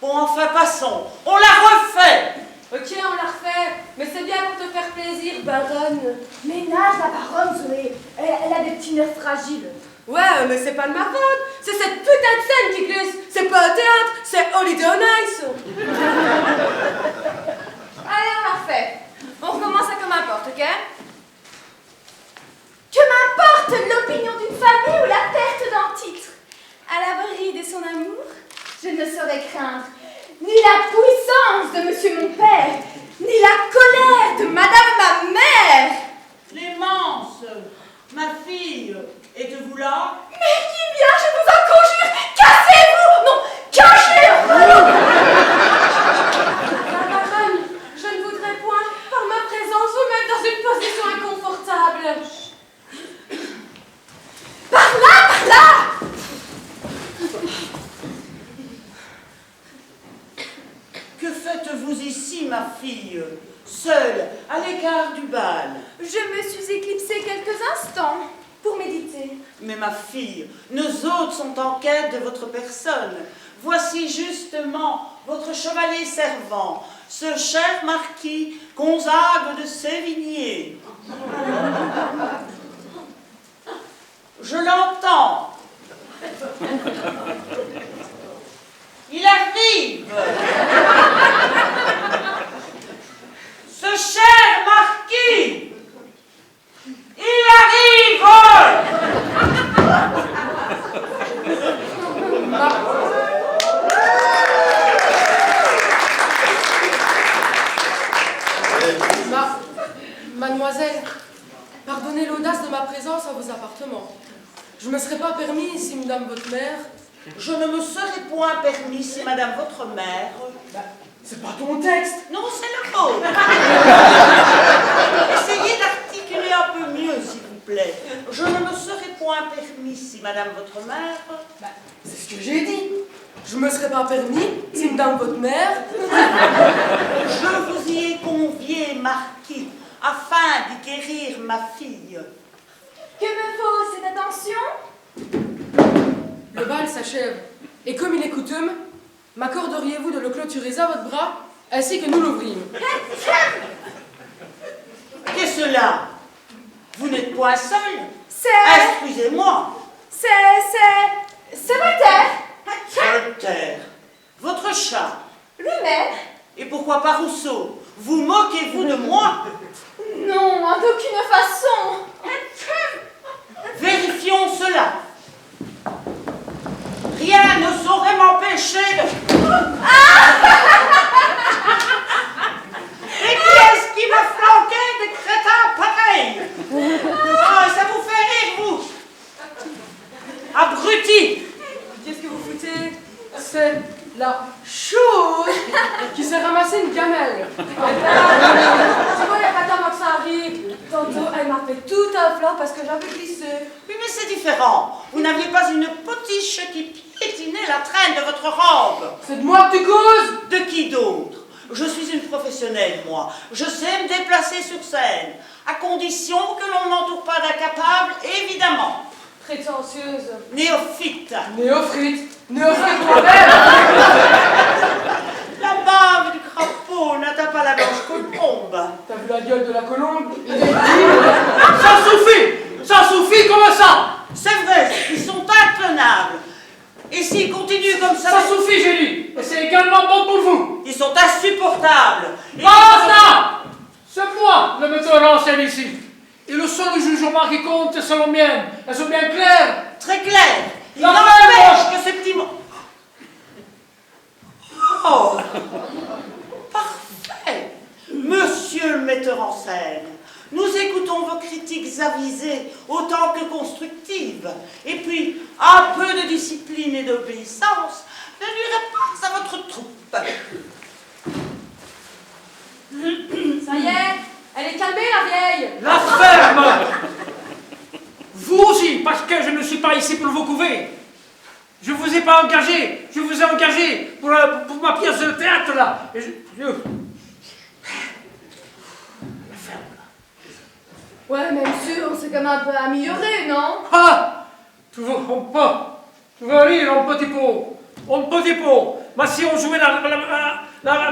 Bon, enfin, passons. On la refait. Ok, on la refait, mais c'est bien pour te faire plaisir, baronne. Ménage la baronne, Zoé. Elle a des petits nerfs fragiles. Ouais, mais c'est pas de ma faute. C'est cette putain de scène qui glisse. C'est pas un théâtre, c'est Holiday on Ice. Allez, on la refait. On recommence à comme importe, ok? Que m'importe l'opinion d'une famille ou la perte d'un titre. À l'abri de son amour, je ne saurais craindre ni la puissance de monsieur mon père, ni la colère de madame ma mère. Clémence, ma fille, êtes-vous là? Mais qui vient, je vous en conjure, cassez-vous! Non, cachez-vous! La baronne, je ne voudrais point, par ma présence, vous mettre dans une position inconfortable. Par là, par là! Que faites-vous ici, ma fille, seule, à l'écart du bal? Je me suis éclipsée quelques instants pour méditer. Mais ma fille, nos hôtes sont en quête de votre personne. Voici justement votre chevalier servant, ce cher marquis Gonzague de Sévigné. Je l'entends. Il arrive. Ce cher marquis, il arrive. Mademoiselle, pardonnez l'audace de ma présence à vos appartements. Je ne me serais pas permis si madame votre mère... Je ne me serais point permis si madame votre mère... C'est pas ton texte. Non, c'est le vôtre. Essayez d'articuler un peu mieux, s'il vous plaît. Je ne me serais point permis si madame votre mère... C'est ce que j'ai dit. Je me serais pas permis si madame votre mère... Je vous y ai convié, marquis, afin d'y guérir ma fille. Que me vaut cette attention? Le bal s'achève, et comme il est coutume, m'accorderiez-vous de le clôturer à votre bras, ainsi que nous l'ouvrîmes? Qu'est-ce cela? Vous n'êtes point seul? C'est... Excusez-moi. C'est Voltaire. Voltaire. Votre chat. Lui-même. Et pourquoi pas Rousseau? Vous moquez-vous de moi? Non, d'aucune façon. Vérifions cela. m'empêcher de... Et qui est-ce qui m'a flanqué des crétins pareils? Ah, ça vous fait rire, vous? Abruti! Qu'est-ce que vous foutez? C'est la chose qui s'est ramassé une gamelle. Tu vois, il n'y a pas tellement que ça arrive. Tantôt, elle m'a fait tout un flanc parce que j'avais glissé. Oui, mais c'est différent. Vous n'aviez pas une potiche qui piétinait la traîne de votre robe. C'est de moi que tu causes? De qui d'autre? Je suis une professionnelle, moi. Je sais me déplacer sur scène, à condition que l'on ne m'entoure pas d'incapables, évidemment. Prétentieuse. Néophyte. Néophyte. Néophyte toi-même. La bave du crapaud n'atteint pas la blanche colombe. T'as vu la gueule de la colombe? Ça suffit! Ça suffit comme ça! C'est vrai, ils sont intenables. Et s'ils continuent comme ça... Ça suffit, j'ai dit! Et c'est également bon pour vous! Ils sont insupportables. Et Basta! C'est moi le metteur en scène ici. Et le seul jugement qui compte, c'est le mien. Elles sont bien claires? Très clair. Il La n'empêche que ces petits mots... Oh! Parfait! Monsieur le metteur en scène, nous écoutons vos critiques avisées autant que constructives. Et puis, un peu de discipline et d'obéissance ne nuirait pas à votre troupe. Ça y est, elle est calmée, la vieille. La ferme! Vous aussi, parce que je ne suis pas ici pour vous couver. Je vous ai pas engagé. Je vous ai engagé pour ma pièce de théâtre, là. Et je... La ferme, là. Ouais, même sûr, on s'est quand même un peu amélioré, non? Ah! Tu veux rire, un petit peu. Mais si on jouait la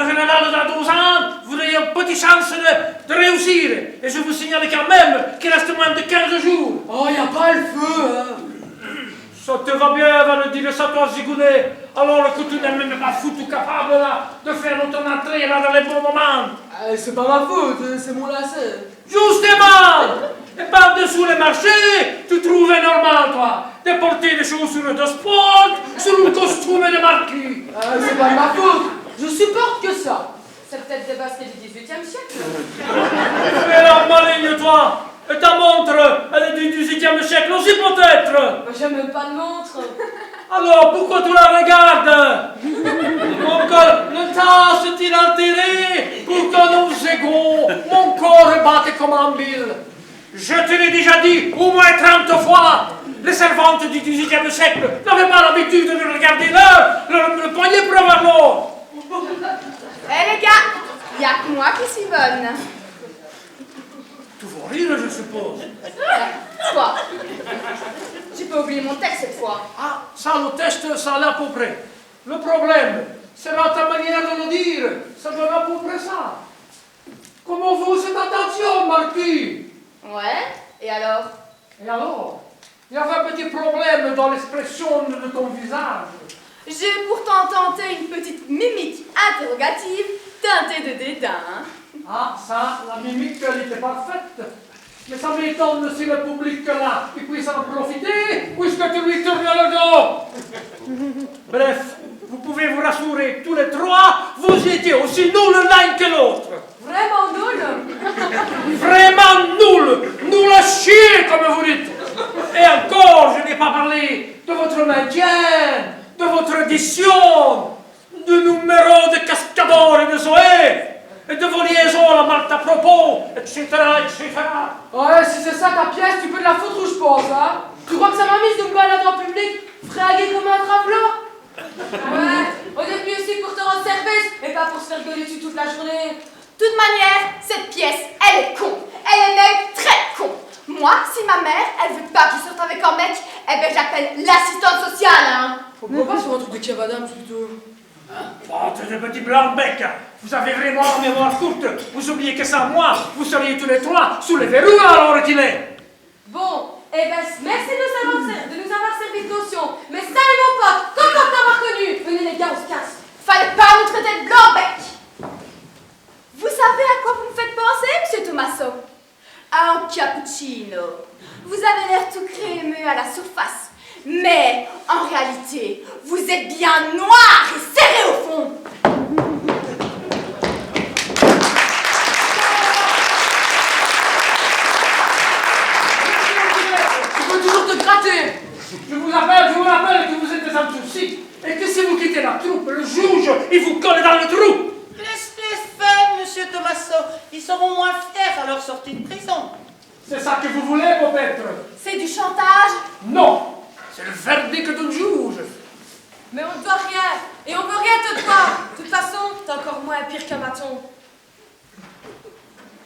générale dans 12 ans, vous auriez une petite chance de réussir. Et je vous signale quand même qu'il reste moins de 15 jours. Oh, y a pas le feu, hein. Ça te va bien, va le dire ça, toi, Zigounet. Alors que tu n'es même pas foutu capable, là, de faire ton entrée, là, dans les bons moments. C'est pas ma faute, c'est mon lacet. Justement! Et par-dessous les marchés, tu trouvais normal, toi, de porter des chaussures de sport sur un costume de marquis. C'est pas ma faute, je supporte que ça. C'est peut-être des baskets du 18e siècle. Fais la maligne, toi. Et ta montre, elle est du 18e siècle aussi, peut-être. J'ai même pas de montre. Alors, pourquoi tu la regardes? Encore le temps s'est-il altéré pour que nos égaux, mon corps batte comme un mille. Je te l'ai déjà dit au moins 30 fois. Les servantes du 18e siècle n'avaient pas l'habitude de regarder l'heure, le poignet pour avoir l'or. Eh les gars, y a que moi qui suis bonne. Tu vas rire, je suppose. Quoi? J'ai pas oublié mon texte cette fois. Ah, ça, le test, ça allait à peu près. Le problème, c'est dans ta manière de le dire. Ça donne à peu près ça. Comment vaut cette attention, Marquis? Ouais, et alors? Et alors? Il y avait un petit problème dans l'expression de ton visage. J'ai pourtant tenté une petite mimique interrogative teintée de dédain. Ah, ça, la mimique, elle était parfaite. Mais ça m'étonne si le public là, il puisse en profiter, puisque tu lui tournes le dos. Bref, vous pouvez vous rassurer, tous les trois, vous étiez aussi nuls l'un que l'autre. Vraiment nul. Vraiment nuls. Nuls à chier, comme vous dites. Et encore, je n'ai pas parlé de votre maintien, de votre édition, de numéros de cascadeurs et de zoé, et de vos liaisons à la Malte à propos, etc., etc. Ouais, si c'est ça ta pièce, tu peux de la foutre où je pense, hein. Tu crois que ça m'a mise de me balader en public, fraguer comme un travelot? Ouais, on est venu ici pour te rendre service, et pas pour se faire gueuler dessus toute la journée. De toute manière, cette pièce, elle est con. Elle est même très con. Moi, si ma mère, elle veut pas que je sorte avec un mec, eh ben j'appelle l'assistante sociale, hein. Pourquoi pas sur un truc de Kev Adams plutôt? Bande de petits blancs-becs, vous avez vraiment la mémoire courte. Vous oubliez que ça, moi, vous seriez tous les trois sous les verrous alors qu'il est. Bon, eh ben, merci de nous avoir servi de caution. Mais salut mon pote, content de t'avoir connu. Venez les gars, on se casse. Fallait pas nous traiter de blanc-bec. Vous savez à quoi vous me faites penser, monsieur Tommaso? À un cappuccino. Vous avez l'air tout crémeux à la surface, Mais en réalité, vous êtes bien noir et serré au fond. Je peux toujours te gratter. Je vous rappelle que vous êtes des hommes soucis et que si vous quittez la troupe, le juge, il vous colle dans le trou. Laisse-les faire, monsieur Tommaso. Ils seront moins fiers à leur sortie de prison. C'est ça que vous voulez, mon maître? C'est du chantage? Non, c'est le verdict d'un juge. Mais on ne doit rien, et on veut rien te doit. De toute façon, t'es encore moins pire qu'un maton.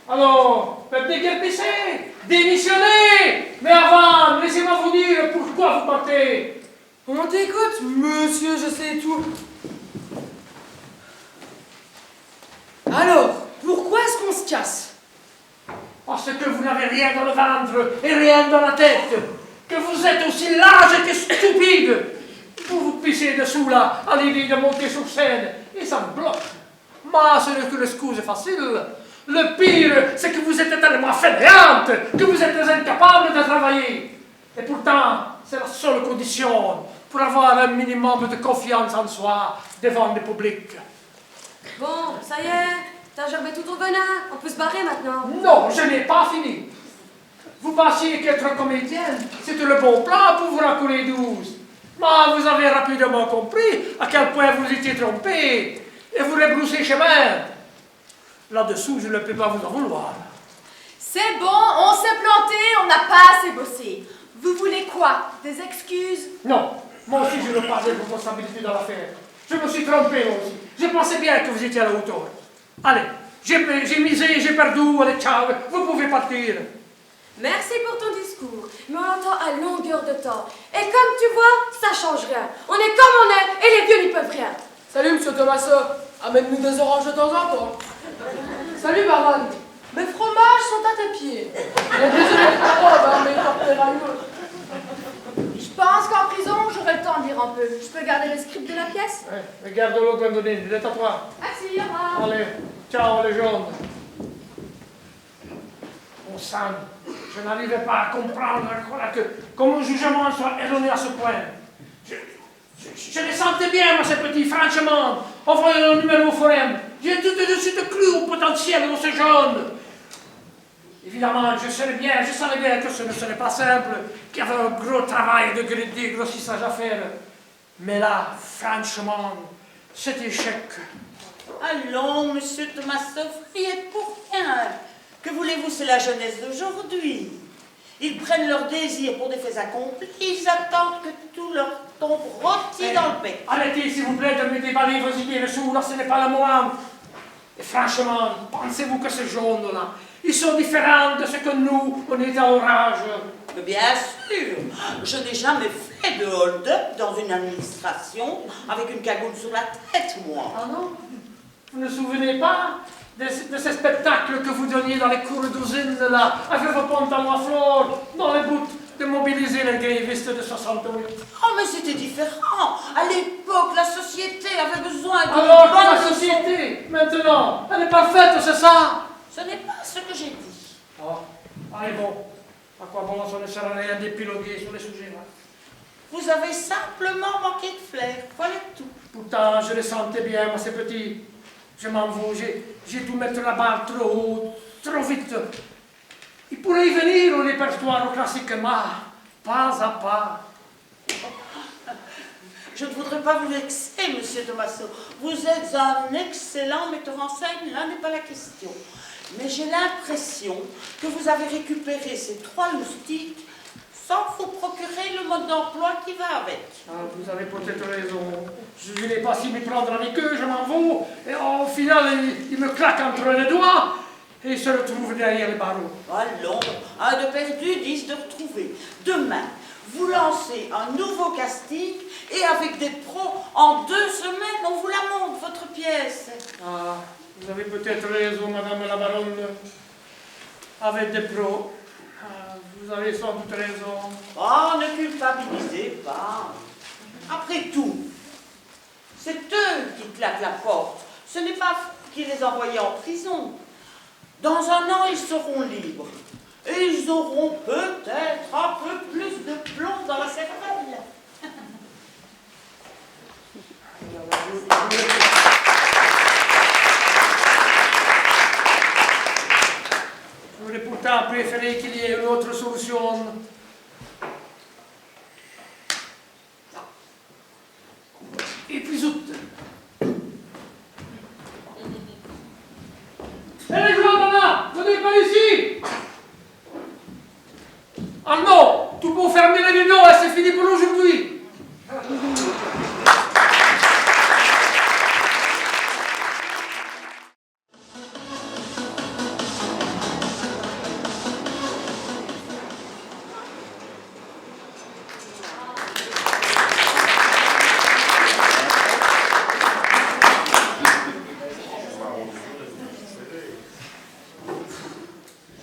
Alors, faites déguerpissez, démissionnez. Mais avant, laissez-moi vous dire pourquoi vous partez. On t'écoute, monsieur, je sais tout. Alors, pourquoi est-ce qu'on se casse? Parce que vous n'avez rien dans le ventre et rien dans la tête. Que vous êtes aussi large que stupide. Vous vous pissez dessous là, à l'idée de monter sur scène. Et ça me bloque. Mais ce n'est que l'excuse facile. Le pire, c'est que vous êtes tellement fainéante que vous êtes incapable de travailler. Et pourtant, c'est la seule condition pour avoir un minimum de confiance en soi devant le public. Bon, ça y est, t'as gerbé tout ton venin. On peut se barrer maintenant. Non, je n'ai pas fini. Vous pensiez qu'être comédienne, c'était le bon plan pour vous la couler douce. Mais vous avez rapidement compris à quel point vous étiez trompé et vous rebroussez chemin. Là-dessous, je ne peux pas vous en vouloir. C'est bon, on s'est planté, on n'a pas assez bossé. Vous voulez quoi? Des excuses? Non, moi aussi je veux pas de responsabilité dans l'affaire. Je me suis trompé moi aussi. Je pensais bien que vous étiez à la hauteur. Allez, j'ai misé, j'ai perdu, allez, ciao, vous pouvez partir. Merci pour ton discours, mais on l'entend à longueur de temps. Et comme tu vois, ça change rien. On est comme on est, et les vieux n'y peuvent rien. Salut, monsieur Tommaso. Amène-nous des oranges de temps en temps. Salut, baronne. Mes fromages sont à tes pieds. Désolé de ta robe, mais porter à une. Je pense qu'en prison, j'aurai le temps de lire un peu. Je peux garder le script de la pièce? Ouais, regarde-le, Gwendoline, il est à toi. Merci, au revoir. Allez, ciao les jaunes. Bon sang, je n'arrivais pas à comprendre que mon jugement soit erroné à ce point. Je les sentais bien, moi, ces petits, franchement, en voyant le numéro forum. J'ai tout de suite cru au potentiel de ces jeunes. Évidemment, je savais bien que ce ne serait pas simple, qu'il y avait un gros travail de grossissage à faire. Mais là, franchement, cet échec. Allons, monsieur Tommaso, riez pour rien. Que voulez-vous, c'est la jeunesse d'aujourd'hui. Ils prennent leur désir pour des faits accomplis, ils attendent que tout leur tombe rôti dans le bec. Arrêtez, s'il vous plaît, de me déballer vos idées dessous, là, ce n'est pas le moment. Et franchement, pensez-vous que ces jaunes-là, ils sont différents de ce que nous, on est à orage? Bien sûr, je n'ai jamais fait de hold-up dans une administration avec une cagoule sur la tête, moi. Ah non? Vous ne vous souvenez pas de ces spectacles que vous donniez dans les cours d'usine, là, avec vos pantalons à fleurs, dans les bouts de mobiliser les grévistes de 68? Oh, mais c'était différent. À l'époque, la société avait besoin de... Alors que la société, maintenant, elle est parfaite, c'est ça? Ce n'est pas ce que j'ai dit. Oh, allez bon. À quoi bon, ça ne sert à rien d'épiloguer sur les sujets, là. Vous avez simplement manqué de flair, voilà tout. Pourtant, je le sentais bien, moi, ces petits. Je m'en veux, j'ai dû mettre la barre trop haut, trop vite. Il pourrait y venir au répertoire classiquement, pas à pas. Je ne voudrais pas vous vexer, monsieur Tommaso. Vous êtes un excellent metteur en scène, là n'est pas la question. Mais j'ai l'impression que vous avez récupéré ces 3 loustiques sans vous procurer le mode d'emploi qui va avec. Ah, vous avez peut-être raison. Je ne vais pas s'y m'y prendre avec eux, je m'en veux. Et au final, ils me claquent entre les doigts et ils se retrouvent derrière les barreaux. Allons, un de perdu, 10 de retrouvé. Demain, vous lancez un nouveau casting et avec des pros, en 2 semaines, on vous la montre, votre pièce. Ah, vous avez peut-être raison, madame la baronne. Avec des pros. Ah, vous avez sans doute raison. Oh, ne culpabilisez pas. Après tout, c'est eux qui claquent la porte. Ce n'est pas vous qui les envoyez en prison. Dans un an, ils seront libres. Et ils auront peut-être un peu plus de plomb dans la cervelle. préféré qu'il y ait une autre solution. Et puis zut. Hé les gens, Nana, venez par ici. Ah non, tout pour fermer les rideaux, c'est fini pour aujourd'hui.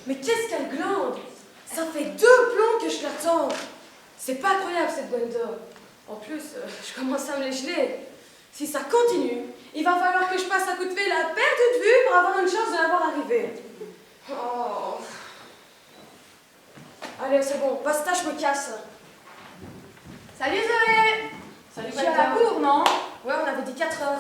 Mais qu'est-ce qu'elle glande? Ça fait 2 plombs que je l'attends. C'est pas croyable cette Gwenda. En plus, je commence à me les geler. Si ça continue, il va falloir que je passe à coup de fil à perte de vue pour avoir une chance de la voir arriver. Oh. Allez, c'est bon, basta, je me casse. Salut Zoé! Salut, Tu es à la cour, non? Ouais, on avait dit 4 heures.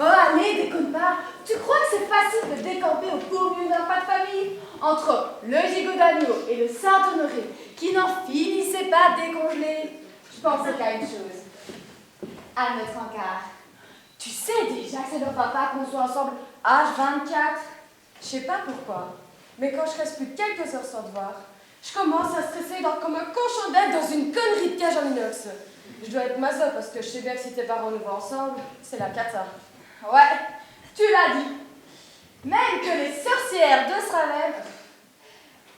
Oh, allez, déconne pas! Tu crois que c'est facile de décamper au beau milieu d'un pas de famille? Entre le gigot d'agneau et le Saint-Honoré, qui n'en finissaient pas de décongeler, je pensais qu'à une chose. À notre encart. Tu sais déjà que c'est notre papa qu'on soit ensemble H24? Je sais pas pourquoi, mais quand je reste plus de quelques heures sans devoir, je commence à stresser comme un cochon d'être dans une connerie de cage en inox. Je dois être maso parce que je sais bien que si tes parents nous voient ensemble, c'est la cata. Ouais, tu l'as dit. Même que les sorcières de Salem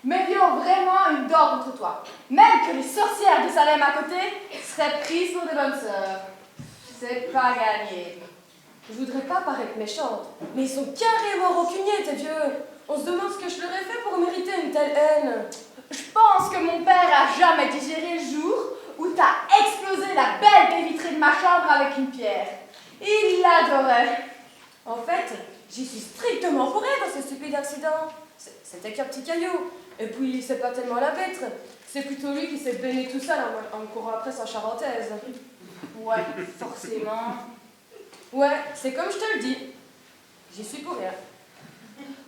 m'avions vraiment une dent contre toi. Même que les sorcières de Salem à côté seraient prises pour des bonnes sœurs. C'est pas gagné. Je voudrais pas paraître méchante, mais ils sont carrément rancuniers, tes vieux. On se demande ce que je leur ai fait pour mériter une telle haine. Je pense que mon père a jamais digéré le jour où t'as explosé la belle baie vitrée de ma chambre avec une pierre. Il l'adorait. En fait, j'y suis strictement pour rien dans ce stupide accident. C'était qu'un petit caillou. Et puis, c'est pas tellement la bête. C'est plutôt lui qui s'est baigné tout seul en me courant après sa charentaise. Ouais, forcément. Ouais, c'est comme je te le dis. J'y suis pour rien.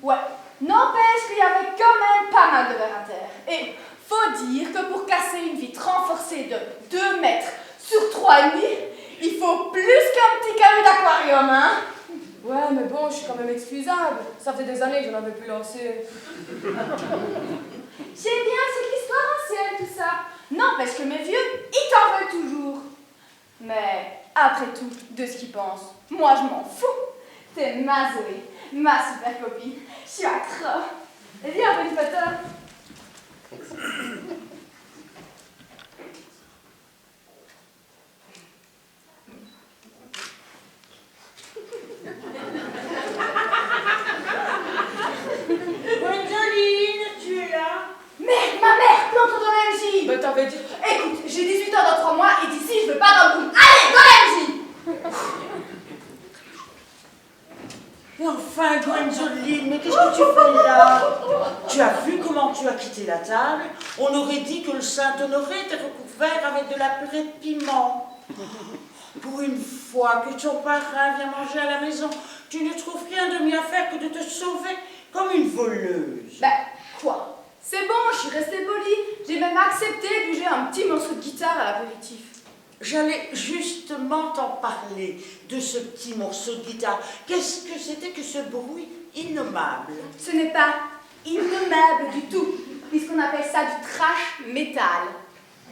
Ouais, n'empêche qu'il y avait quand même pas mal de verre à terre. Et faut dire que pour casser une vitre renforcée de 2 mètres sur 3,5, il faut plus qu'un petit caillou d'aquarium, hein? Ouais, mais bon, je suis quand même excusable. Ça fait des années que je n'en avais plus lancé. J'aime bien cette histoire ancienne, tout ça. N'empêche que mes vieux, ils t'en veulent toujours. Mais après tout, de ce qu'ils pensent, moi je m'en fous. T'es ma Zoé, ma super copine. Je suis accro. Viens, on fait une photo. Gwendoline, tu es là? Merde, ma mère, plante dans l'MJ. Bah t'avais dit... Écoute, j'ai 18 ans dans 3 mois et d'ici, je veux pas dans le groupe. Allez, dans l'MJ. Et enfin, Gwendoline, mais qu'est-ce que tu fais là? Tu as vu comment tu as quitté la table? On aurait dit que le Saint-Honoré était recouvert avec de la purée de piment. Pour une fois que ton parrain vient manger à la maison, tu ne trouves rien de mieux à faire que de te sauver comme une voleuse. Ben, quoi? C'est bon, je suis restée polie. J'ai même accepté de bouger un petit morceau de guitare à l'apéritif. J'allais justement t'en parler de ce petit morceau de guitare. Qu'est-ce que c'était que ce bruit innommable? Ce n'est pas innommable du tout, puisqu'on appelle ça du trash metal.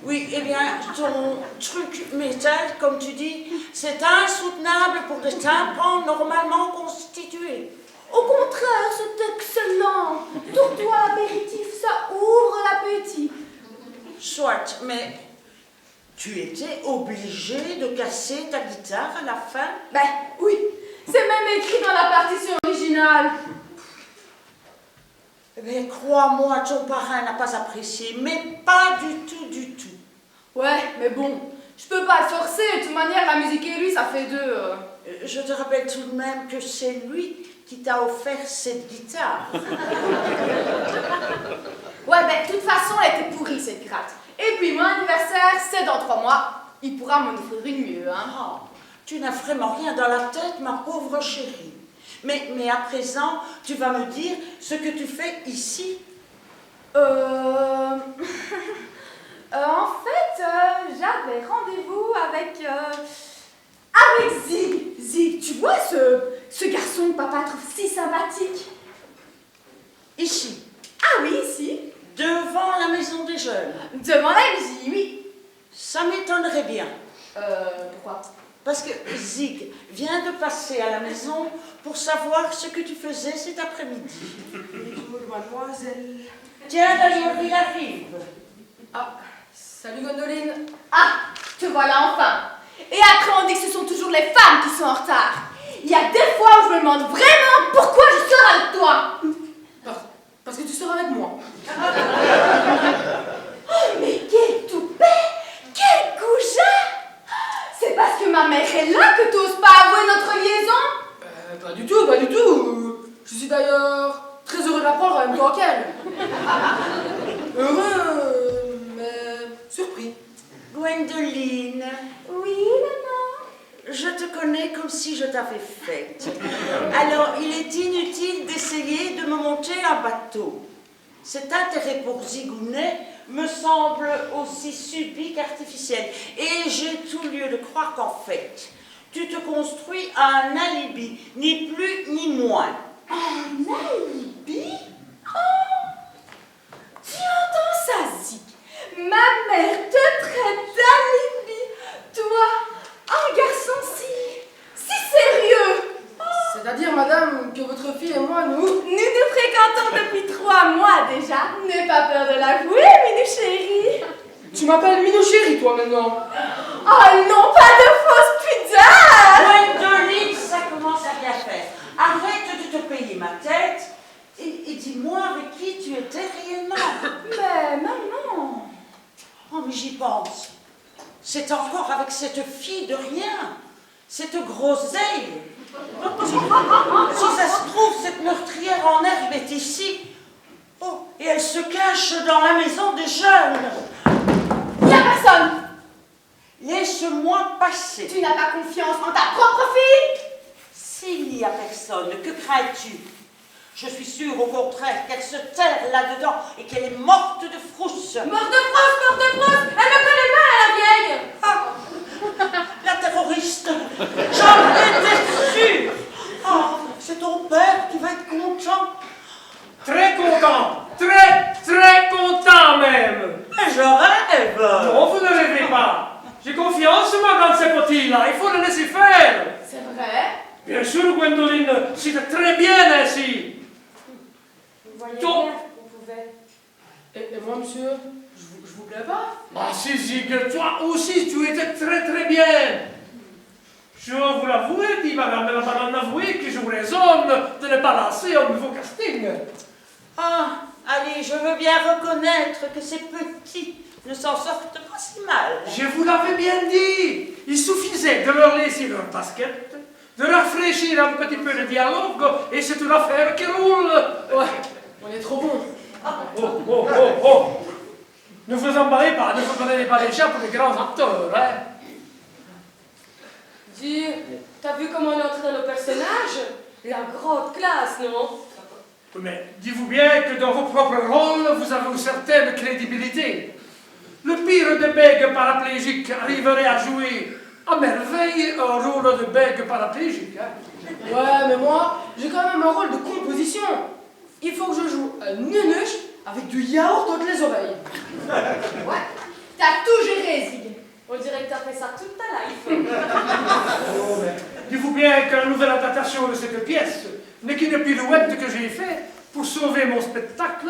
Oui, eh bien, ton truc métal, comme tu dis, c'est insoutenable pour des tympans normalement constitués. Au contraire, c'est excellent. Tourne-toi à l'apéritif, ça ouvre l'appétit. Soit, mais tu étais obligé de casser ta guitare à la fin? Ben oui, c'est même écrit dans la partition originale. Eh bien, crois-moi, ton parrain n'a pas apprécié, mais pas du tout, du tout. Ouais, mais bon, je peux pas le forcer. De toute manière, la musique et lui, ça fait 2. Je te rappelle tout de même que c'est lui qui t'a offert cette guitare. Ouais, ben de toute façon, elle était pourrie, cette gratte. Et puis, mon anniversaire, c'est dans 3 mois. Il pourra m'en offrir une mieux, hein. Oh, tu n'as vraiment rien dans la tête, ma pauvre chérie. Mais à présent, tu vas me dire ce que tu fais ici. En fait, j'avais rendez-vous avec Zig. Zig, tu vois ce garçon que papa trouve si sympathique? Ici, Ah oui, ici. devant la maison des jeunes. Devant la MJ, oui. Ça m'étonnerait bien. Pourquoi? Parce que Zig vient de passer à la maison pour savoir ce que tu faisais cet après-midi. Bonjour, mademoiselle. Tiens, d'ailleurs, il arrive. Ah, salut Gwendoline. Ah, te voilà enfin. Et après, on dit que ce sont toujours les femmes qui sont en retard. Il y a des fois où je me demande vraiment pourquoi je sors avec toi. Parce que tu seras avec moi. Oh, mais quel toupet! Quel goujat! C'est parce que ma mère est là que tu n'oses pas avouer notre liaison? Pas du tout, pas du tout. Je suis d'ailleurs très heureux d'apprendre en même temps qu'elle. Heureux, mais surpris. Gwendoline, Oui, maman. je te connais comme si je t'avais faite. Alors, il est inutile d'essayer de me monter un bateau. Cet intérêt pour Zigounet me semble aussi subit qu'artificiel. Et j'ai tout lieu de croire qu'en fait, tu te construis un alibi, ni plus ni moins. Un alibi? Oh! Tu entends ça, Zig? Ma mère te traite d'alibi. Toi, un garçon si sérieux. C'est-à-dire, madame, que votre fille et moi, nous fréquentons depuis 3 mois déjà. N'aie pas peur de l'avouer, Minou chérie. Tu m'appelles Minou chérie, toi, maintenant. Oh non, pas de fausse pudeur. Gwendoline, ça commence à bien faire. Arrête de te payer ma tête et dis-moi avec qui tu étais réellement. Mais maman. Oh, mais j'y pense. C'est encore avec cette fille de rien, cette groseille. Si ça se trouve, cette meurtrière en herbe est ici. Oh, et elle se cache dans la maison des jeunes. Il n'y a personne. Laisse-moi passer. Tu n'as pas confiance en ta propre fille? S'il n'y a personne, que crains-tu? Je suis sûre, au contraire, qu'elle se terre là-dedans et qu'elle est morte de frousse. Morte de frousse, morte de frousse. Elle me connaît mal, la vieille. Ah, la terroriste. J'en étais sûre. Oh, c'est ton père qui va être content. Très content. Très content même. Mais je rêve. Non, vous ne rêvez pas. J'ai confiance, moi, dans ces petits-là. Il faut le laisser faire. C'est vrai? Bien sûr, Gwendoline, c'est très bien ainsi. Vous voyez Donc- bien qu'on pouvait. Et moi, monsieur, je vous plais pas? Ah, si, Zig, toi aussi, tu étais très bien. Je vous l'avoue, dit madame la baronne avouée que je vous raisonne de ne pas lancer un nouveau casting. Ah, allez, je veux bien reconnaître que ces petits ne s'en sortent pas si mal. Je vous l'avais bien dit. Il suffisait de leur laisser leur basket, de rafraîchir un petit peu le dialogue, et c'est une affaire qui roule. Ouais, on est trop bons. Oh. Ne vous emballez pas, ne vous prenez pas les gens pour les grands acteurs, hein. Dis, t'as vu comment on est entré dans nos personnages? La grande classe, non? Mais dites-vous bien que dans vos propres rôles, vous avez une certaine crédibilité. Le pire des bègues paraplégiques arriverait à jouer à merveille un rôle de bègue paraplégique. Hein. Ouais, mais moi, j'ai quand même un rôle de composition. Il faut que je joue un nunuche avec du yaourt entre les oreilles. Ouais, t'as tout géré, Zig. On dirait que t'as fait ça toute ta life. Dites-vous bien que la nouvelle adaptation de cette pièce n'est qu'une pirouette que j'ai faite pour sauver mon spectacle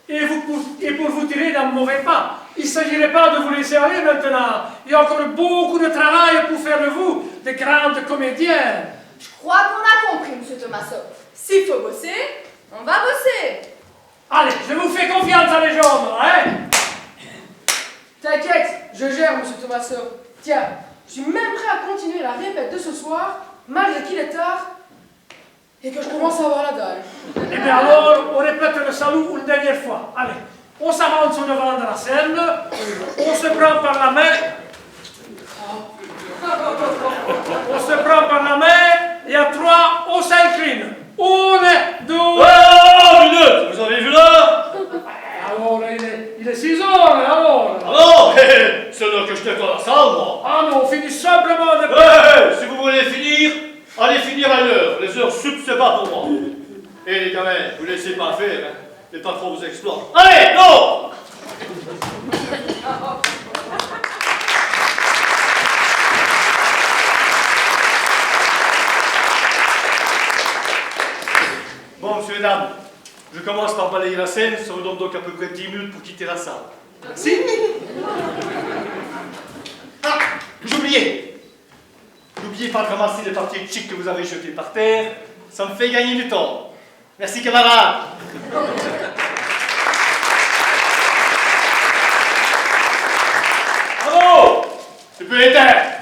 et pour vous tirer d'un mauvais pas. Il ne s'agirait pas de vous laisser aller maintenant. Il y a encore beaucoup de travail pour faire de vous des grandes comédiennes. Je crois qu'on a compris, monsieur Thomaso. S'il faut bosser, on va bosser. Allez, je vous fais confiance à les jaunes, hein? T'inquiète, je gère, monsieur Thomaso. Tiens, je suis même prêt à continuer la répète de ce soir, malgré qu'il est tard et que je commence à avoir la dalle. Eh bien alors, on répète le salut une dernière fois. Allez, on s'avance au devant de la scène, on se prend par la main. On se prend par la main et à 3, on s'incline. 1, 2. Oh, minute, vous avez vu là? pas la salle, moi. Ah non, finis simplement de... Si vous voulez finir, allez finir à l'heure. Les heures sup, c'est pas pour moi. Et les gamins, vous laissez pas faire, hein. Les patrons vous exploitent. Allez, non! Bon, monsieur et dames, je commence par balayer la scène, ça vous donne donc à peu près 10 minutes pour quitter la salle. Merci. Ah, j'oubliais. N'oubliez pas de ramasser les papiers chics que vous avez jetés par terre, ça me fait gagner du temps. Merci, camarades. Bravo! Tu peux éteindre.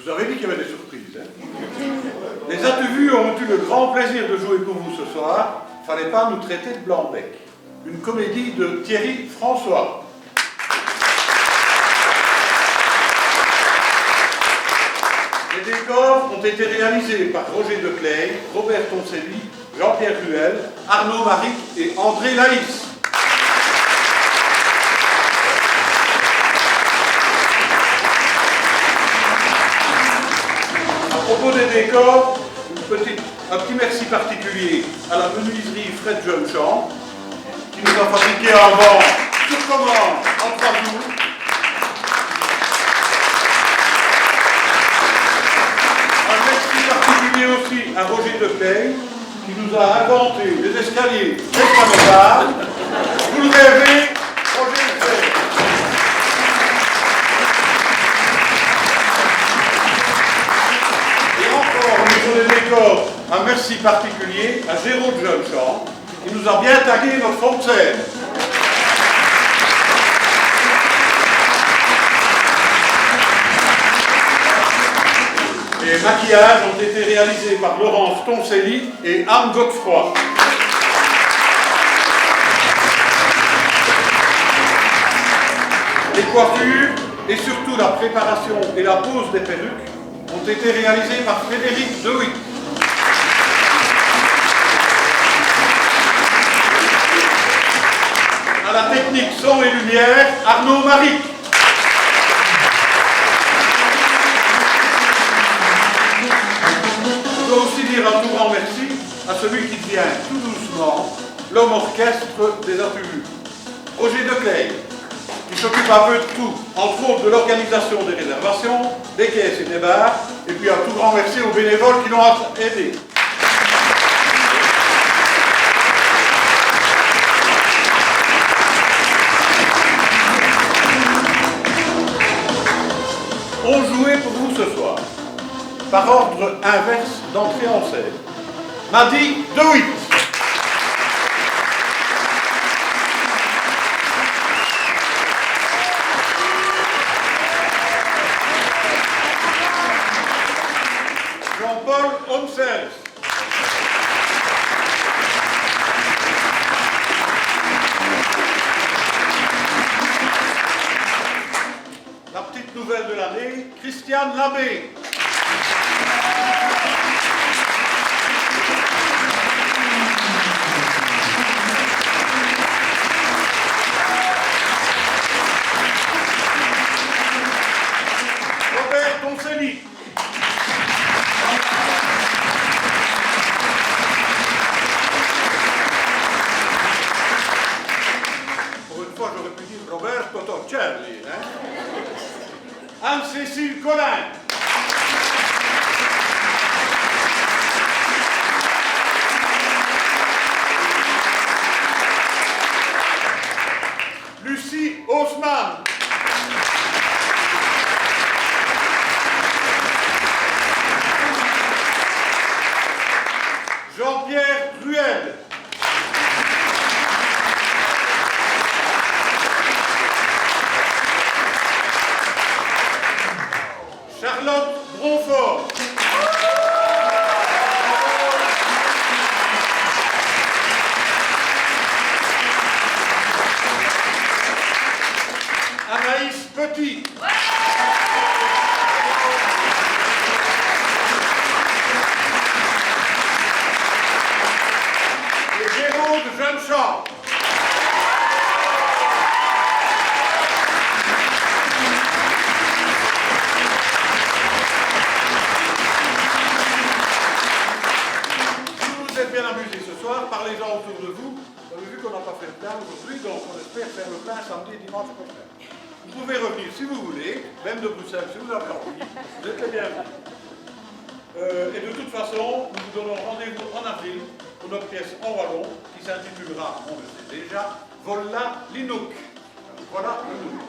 Je vous avais dit qu'il y avait des surprises. Hein. Les As-tu-vu ont eu le grand plaisir de jouer pour vous ce soir. Fallait pas nous traiter de blanc-bec. Une comédie de Thierry François. Les décors ont été réalisés par Roger Declay, Robert Toncelli, Jean-Pierre Ruel, Arnaud Maric et André Laïs. À propos des décors, un petit merci particulier à la menuiserie Fred Jeunechamp, qui nous a fabriqué un banc sur commande en 3 jours. Un merci particulier aussi à Roger Declay, qui nous a inventé des escaliers escalopables. Vous le rêvez, Roger Declay. Au niveau des décors, un merci particulier à Géraud Jeunechamp, qui nous a bien tagué notre fond de scène. Les maquillages ont été réalisés par Laurence Toncelli et Anne Godefroy. Les coiffures et surtout la préparation et la pose des perruques ont été réalisés par Frédéric Dewitt. À la technique son et lumière, Arnaud Maric. Je dois aussi dire un tout grand merci à celui qui devient tout doucement l'homme orchestre des As-tu-vu, Roger Declay, qui s'occupe un peu de tout, entre autres de l'organisation des réservations, des caisses et des bars, et puis un tout grand merci aux bénévoles qui l'ont aidé. On jouait pour vous ce soir, par ordre inverse d'entrée en scène. Madi Dewitt. Jean-Paul Homsels. La petite nouvelle de l'année, Christiane Labbé. Robert Toncelli. Pour une fois, j'aurais pu dire Roberto Torcelli, hein? Anne-Cécile Collin. Lucie Haussmann. Jean-Pierre Ruel. Anaïs Petit. Et Jérôme Jeune-Champ. Vous êtes bien amusés ce soir, parlez-en autour de vous. Vous avez vu qu'on n'a pas fait le plein aujourd'hui, donc on espère faire le plein samedi et dimanche prochain. Vous pouvez revenir si vous voulez, même de Bruxelles, si vous avez envie. Vous êtes les bienvenus. Et de toute façon, nous vous donnons rendez-vous en avril pour notre pièce en wallon qui s'intitulera, on le sait déjà, Voilà l'Inouk. Voilà l'Inouk.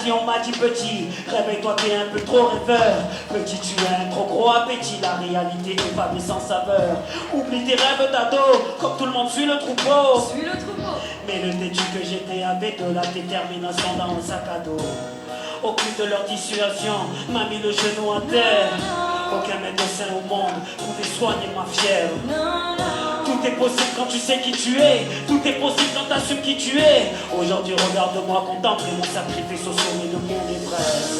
On m'a dit petit, réveille-toi t'es un peu trop rêveur. Petit tu as un trop gros appétit, la réalité est pavée sans saveur. Oublie tes rêves d'ado, comme tout le monde suit le troupeau. Suis le troupeau. Mais le têtu que j'étais avait de la détermination dans le sac à dos. Aucune de leur dissuasion m'a mis le genou à terre. Aucun médecin au monde pouvait soigner ma fièvre. Tout est possible quand tu sais qui tu es. Tout est possible quand t'assumes qui tu es. Aujourd'hui regarde-moi contempler mon sacrifice au sommet de mon ivresse.